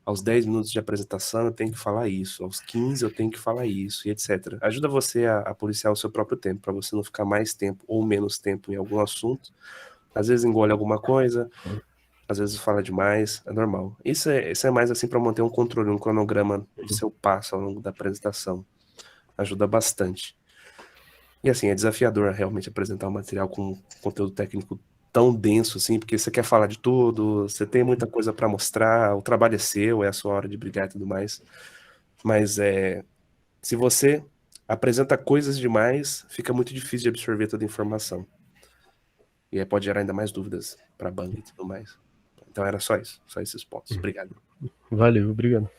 aos 10 minutos de apresentação eu tenho que falar isso, aos 15 eu tenho que falar isso, e etc. Ajuda você a policiar o seu próprio tempo, para você não ficar mais tempo ou menos tempo em algum assunto. Às vezes engole alguma coisa, às vezes fala demais, é normal. Isso é mais assim para manter um controle, um cronograma do seu passo ao longo da apresentação. Ajuda bastante. E assim, é desafiador realmente apresentar um material com conteúdo técnico tão denso assim, porque você quer falar de tudo, você tem muita coisa para mostrar, o trabalho é seu, é a sua hora de brilhar e tudo mais. Mas se você apresenta coisas demais, fica muito difícil de absorver toda a informação. E aí pode gerar ainda mais dúvidas para a banca e tudo mais. Então era só isso, só esses pontos. Obrigado.
Valeu, obrigado.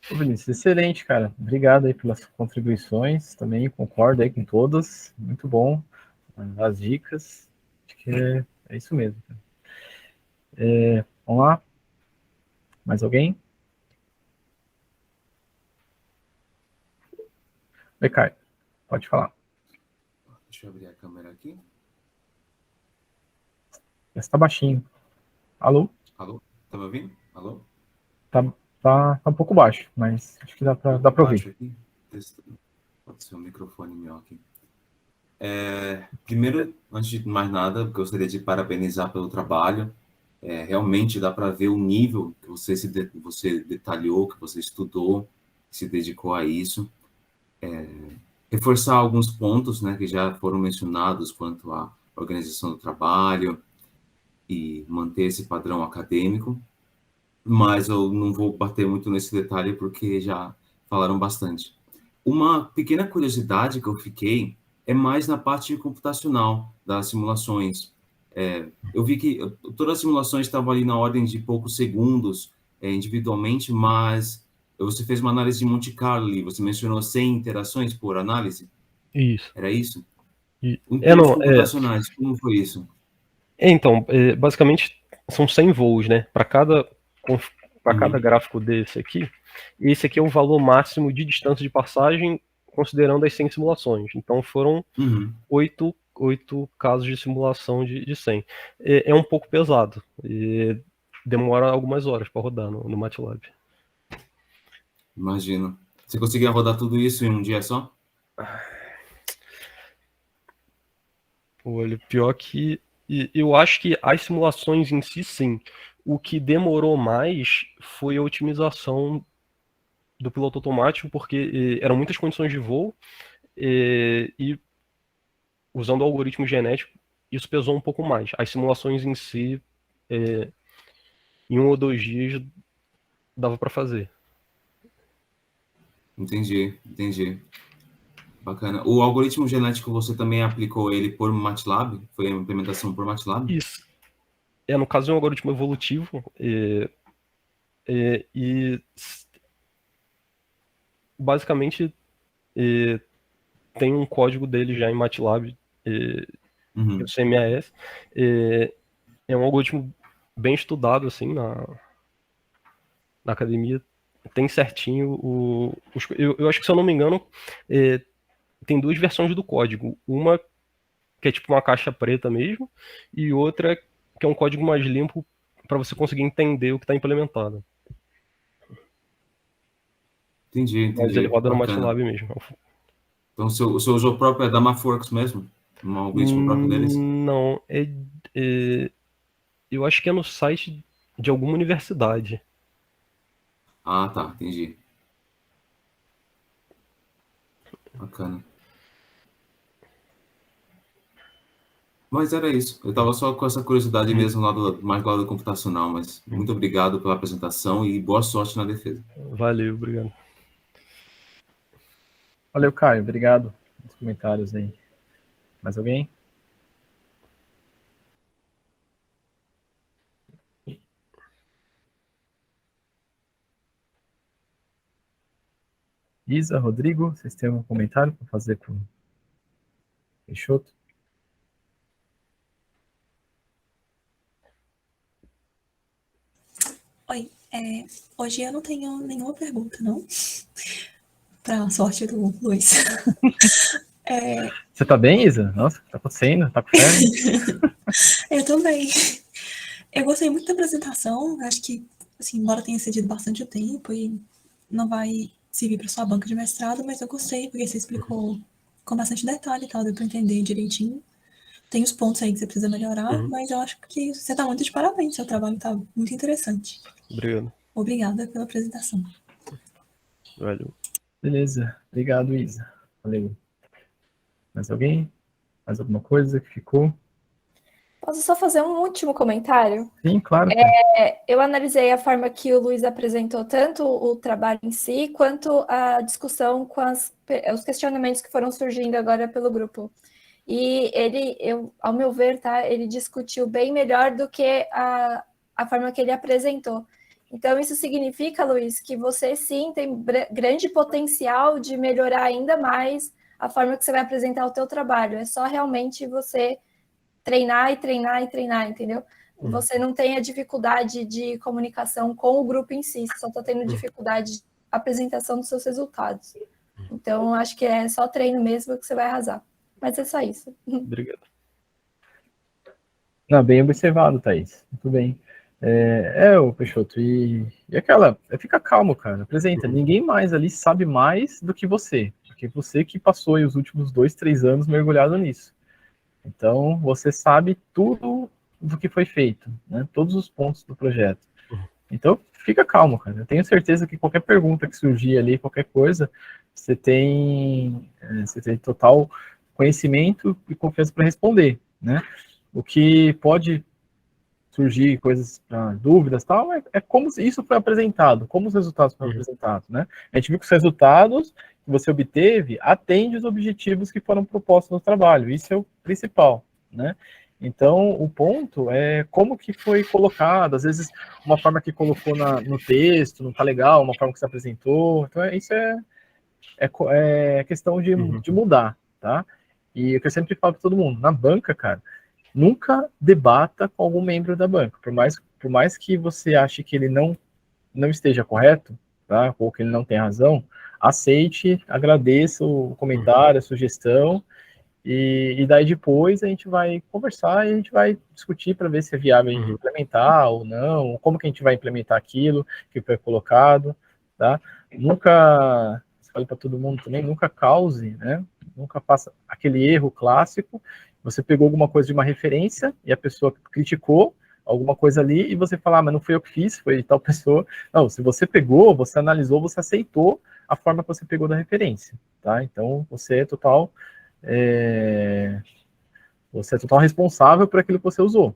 Ô, Vinícius, excelente, cara. Obrigado aí pelas contribuições. Também concordo aí com todas. Muito bom. As dicas. Acho que é isso mesmo. Vamos lá? Mais alguém? Oi, Caio. Pode falar.
Deixa eu abrir a câmera aqui.
Essa tá baixinho. Alô?
Alô? Tá me ouvindo? Alô?
Tá um pouco baixo, mas acho que dá pra ouvir.
Baixo aqui. Pode ser um microfone meu aqui. Primeiro, antes de mais nada, gostaria de parabenizar pelo trabalho. Realmente dá para ver o nível que você detalhou, que você estudou, se dedicou a isso. Reforçar alguns pontos, né, que já foram mencionados quanto à organização do trabalho e manter esse padrão acadêmico, mas eu não vou bater muito nesse detalhe porque já falaram bastante. Uma pequena curiosidade que eu fiquei é mais na parte computacional das simulações. Eu vi que todas as simulações estavam ali na ordem de poucos segundos, individualmente, mas você fez uma análise de Monte Carlo ali, você mencionou 100 interações por análise?
Isso.
Era isso?
E-
Em termos
não,
computacionais, como foi isso?
Então, basicamente são 100 voos, né? Para cada gráfico desse aqui, esse aqui é o valor máximo de distância de passagem, considerando as 100 simulações. Então foram 8 casos de simulação de 100. É um pouco pesado. E demora algumas horas para rodar no MATLAB.
Imagino. Você conseguia rodar tudo isso em um dia só?
Olha, pior que eu acho que as simulações em si, sim. O que demorou mais foi a otimização do piloto automático, porque eram muitas condições de voo e usando o algoritmo genético, isso pesou um pouco mais. As simulações em si, em 1 ou 2 dias, dava para fazer.
Entendi. Bacana. O algoritmo genético, você também aplicou ele por MATLAB? Foi a implementação por MATLAB?
Isso. No caso, é um algoritmo evolutivo e basicamente tem um código dele já em MATLAB, o CMAS. É um algoritmo bem estudado assim na academia. Tem certinho eu acho que, se eu não me engano, tem 2 versões do código. Uma que é tipo uma caixa preta mesmo, e outra que é um código mais limpo para você conseguir entender o que está implementado.
Entendi.
Mas ele roda no
Bacana.
MATLAB mesmo.
Então, o seu usou o próprio da MathWorks mesmo? Um algoritmo próprio deles?
Não, eu acho que é no site de alguma universidade.
Ah, tá. Entendi. Bacana. Mas era isso. Eu estava só com essa curiosidade mesmo, mais do lado computacional, mas muito obrigado pela apresentação e boa sorte na defesa.
Valeu, obrigado.
Valeu, Caio. Obrigado pelos comentários aí. Mais alguém? Isa, Rodrigo, vocês têm algum comentário para fazer para o Peixoto?
Oi, hoje eu não tenho nenhuma pergunta, não. Pra sorte do Luiz.
Você tá bem, Isa? Nossa, o que tá acontecendo? Tá com febre?
Eu também. Eu gostei muito da apresentação. Acho que, assim, embora tenha cedido bastante tempo e não vai servir para sua banca de mestrado, mas eu gostei porque você explicou com bastante detalhe e tal, deu para entender direitinho. Tem os pontos aí que você precisa melhorar, mas eu acho que você tá muito de parabéns. Seu trabalho tá muito interessante.
Obrigado.
Obrigada pela apresentação.
Valeu.
Beleza. Obrigado, Isa. Valeu. Mais alguém? Mais alguma coisa que ficou?
Posso só fazer um último comentário?
Sim, claro.
Eu analisei a forma que o Luiz apresentou tanto o trabalho em si, quanto a discussão com os questionamentos que foram surgindo agora pelo grupo. E ao meu ver, tá, ele discutiu bem melhor do que a forma que ele apresentou. Então, isso significa, Luiz, que você sim tem grande potencial de melhorar ainda mais a forma que você vai apresentar o teu trabalho. É só realmente você treinar e treinar e treinar, entendeu? Você não tem a dificuldade de comunicação com o grupo em si, você só está tendo dificuldade de apresentação dos seus resultados. Então, acho que é só treino mesmo que você vai arrasar. Mas é só isso.
Obrigado.
Não, bem observado, Thaís. Muito bem. O Peixoto, e aquela, fica calmo, cara, apresenta. Ninguém mais ali sabe mais do que você, porque você que passou aí os últimos 2, 3 anos mergulhado nisso. Então, você sabe tudo do que foi feito, né? Todos os pontos do projeto. Então, fica calmo, cara. Eu tenho certeza que qualquer pergunta que surgir ali, qualquer coisa, você tem total conhecimento e confiança para responder, né? O que pode surgir coisas, dúvidas e tal, é como isso foi apresentado, como os resultados foram apresentados, né? A gente viu que os resultados que você obteve atendem os objetivos que foram propostos no trabalho, isso é o principal, né? Então, o ponto é como que foi colocado, às vezes uma forma que colocou no texto não tá legal, uma forma que você apresentou, então isso é questão de mudar, tá? E o que eu sempre falo para todo mundo, na banca, cara, nunca debata com algum membro da banca, por mais que você ache que ele não esteja correto, tá? Ou que ele não tem razão, aceite, agradeça o comentário, a sugestão, e daí depois a gente vai conversar e a gente vai discutir para ver se é viável a gente implementar ou não, ou como que a gente vai implementar aquilo que foi colocado, tá? Nunca, falei para todo mundo também, nunca cause, né? Nunca faça aquele erro clássico. Você pegou alguma coisa de uma referência e a pessoa criticou alguma coisa ali e você fala, mas não foi eu que fiz, foi tal pessoa. Não, se você pegou, você analisou, você aceitou a forma que você pegou da referência, tá? Então, você é total responsável por aquilo que você usou,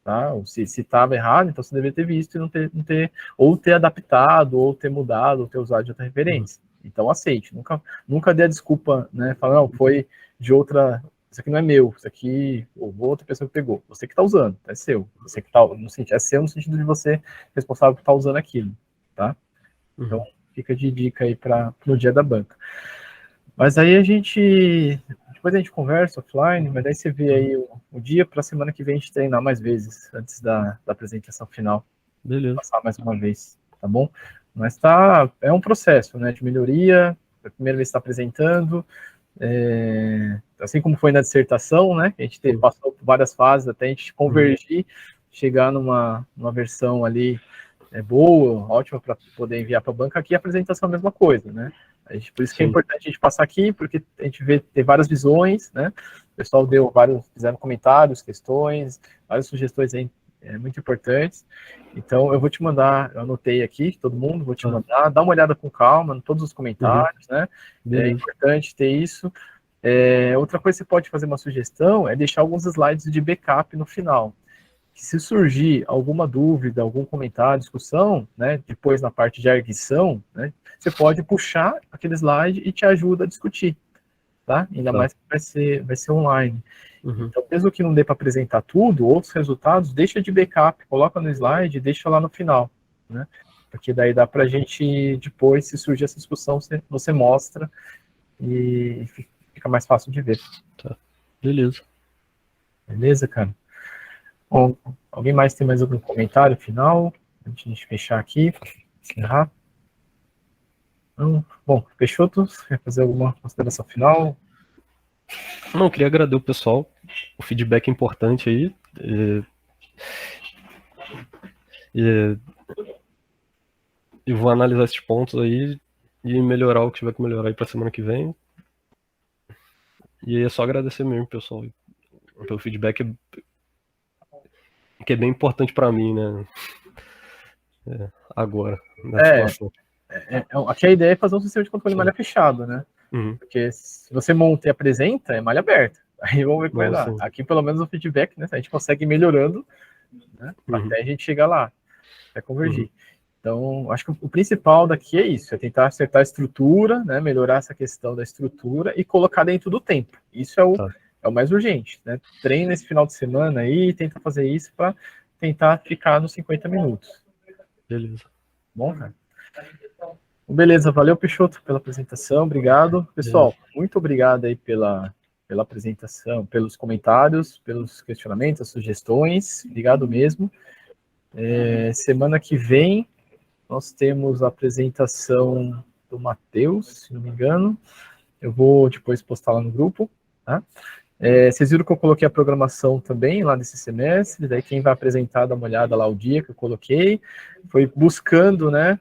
tá? Se estava errado, então você deveria ter visto e não ter ou ter adaptado, ou ter mudado, ou ter usado de outra referência. Então, aceite, nunca dê a desculpa, né? Fala, não, foi de outra, isso aqui não é meu, isso aqui, ou outra pessoa que pegou. Você que está usando, é seu. Você que tá, é seu no sentido de você responsável por estar usando aquilo, tá? Então, fica de dica aí para o dia da banca. Mas aí depois a gente conversa offline, mas aí você vê aí o dia para a semana que vem a gente treinar mais vezes, antes da apresentação final.
Beleza.
Passar mais uma vez, tá bom? Mas é um processo, né, de melhoria, a primeira vez que está apresentando, assim como foi na dissertação, né, a gente passou por várias fases até a gente convergir, chegar numa versão ali boa, ótima para poder enviar para a banca. Aqui a apresentação é a mesma coisa, né? Por isso que é importante a gente passar aqui, porque a gente tem várias visões, né? O pessoal fizeram comentários, questões, várias sugestões aí muito importantes. Então eu vou te mandar, eu anotei aqui, todo mundo, vou te mandar, dá uma olhada com calma em todos os comentários, né? É importante ter isso. Outra coisa que você pode fazer uma sugestão é deixar alguns slides de backup no final. Que se surgir alguma dúvida, algum comentário, discussão, né, depois na parte de arguição, né, você pode puxar aquele slide e te ajuda a discutir, tá? Ainda mais que vai ser online. Então, mesmo que não dê para apresentar tudo, outros resultados, deixa de backup, coloca no slide e deixa lá no final, né? Porque daí dá para a gente, depois, se surgir essa discussão, você mostra e fica mais fácil de ver.
Tá. Beleza.
Beleza, cara? Bom, alguém mais tem mais algum comentário final? Antes de a gente fechar aqui, encerrar. Não? Bom, Peixoto, quer fazer alguma consideração final?
Não, queria agradecer o pessoal, o feedback é importante aí. E vou analisar esses pontos aí e melhorar o que tiver que melhorar aí para semana que vem. E aí é só agradecer mesmo, pessoal, pelo feedback, que é bem importante para mim, né? Agora, nessa situação.
Aqui a ideia é fazer um sistema de controle de malha fechado, né? Porque se você monta e apresenta, é malha aberta. Aí vamos ver como vai dar. Aqui, pelo menos, o feedback, né? A gente consegue ir melhorando, né? Até a gente chegar lá, até convergir. Então, acho que o principal daqui é isso, é tentar acertar a estrutura, né? Melhorar essa questão da estrutura e colocar dentro do tempo. Isso é o mais urgente, né? Treina esse final de semana aí, tenta fazer isso para tentar ficar nos 50 minutos.
Beleza.
Bom, cara. Beleza, valeu, Peixoto, pela apresentação, obrigado. Pessoal, muito obrigado aí pela apresentação, pelos comentários, pelos questionamentos, sugestões, obrigado mesmo. Semana que vem, nós temos a apresentação do Matheus, se não me engano, eu vou depois postar lá no grupo, tá? Vocês viram que eu coloquei a programação também lá nesse semestre, daí quem vai apresentar, dá uma olhada lá o dia que eu coloquei, foi buscando, né,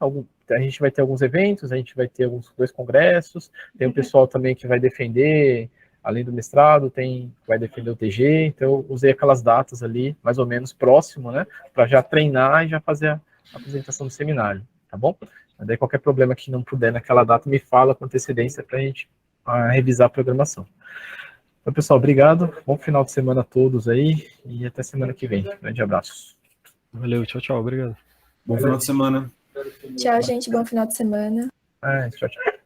a gente vai ter alguns eventos, a gente vai ter alguns 2 congressos, tem um pessoal também que vai defender, além do mestrado, vai defender o TG, então eu usei aquelas datas ali, mais ou menos próximo, né, para já treinar e já fazer a apresentação do seminário, tá bom? Daí qualquer problema que não puder naquela data, me fala com antecedência para a gente revisar a programação. Então, pessoal, obrigado. Bom final de semana a todos aí e até semana que vem. Grande abraço.
Valeu, tchau, obrigado.
Bom final de semana.
Tchau, gente. Bom final de semana.
Tchau, tchau.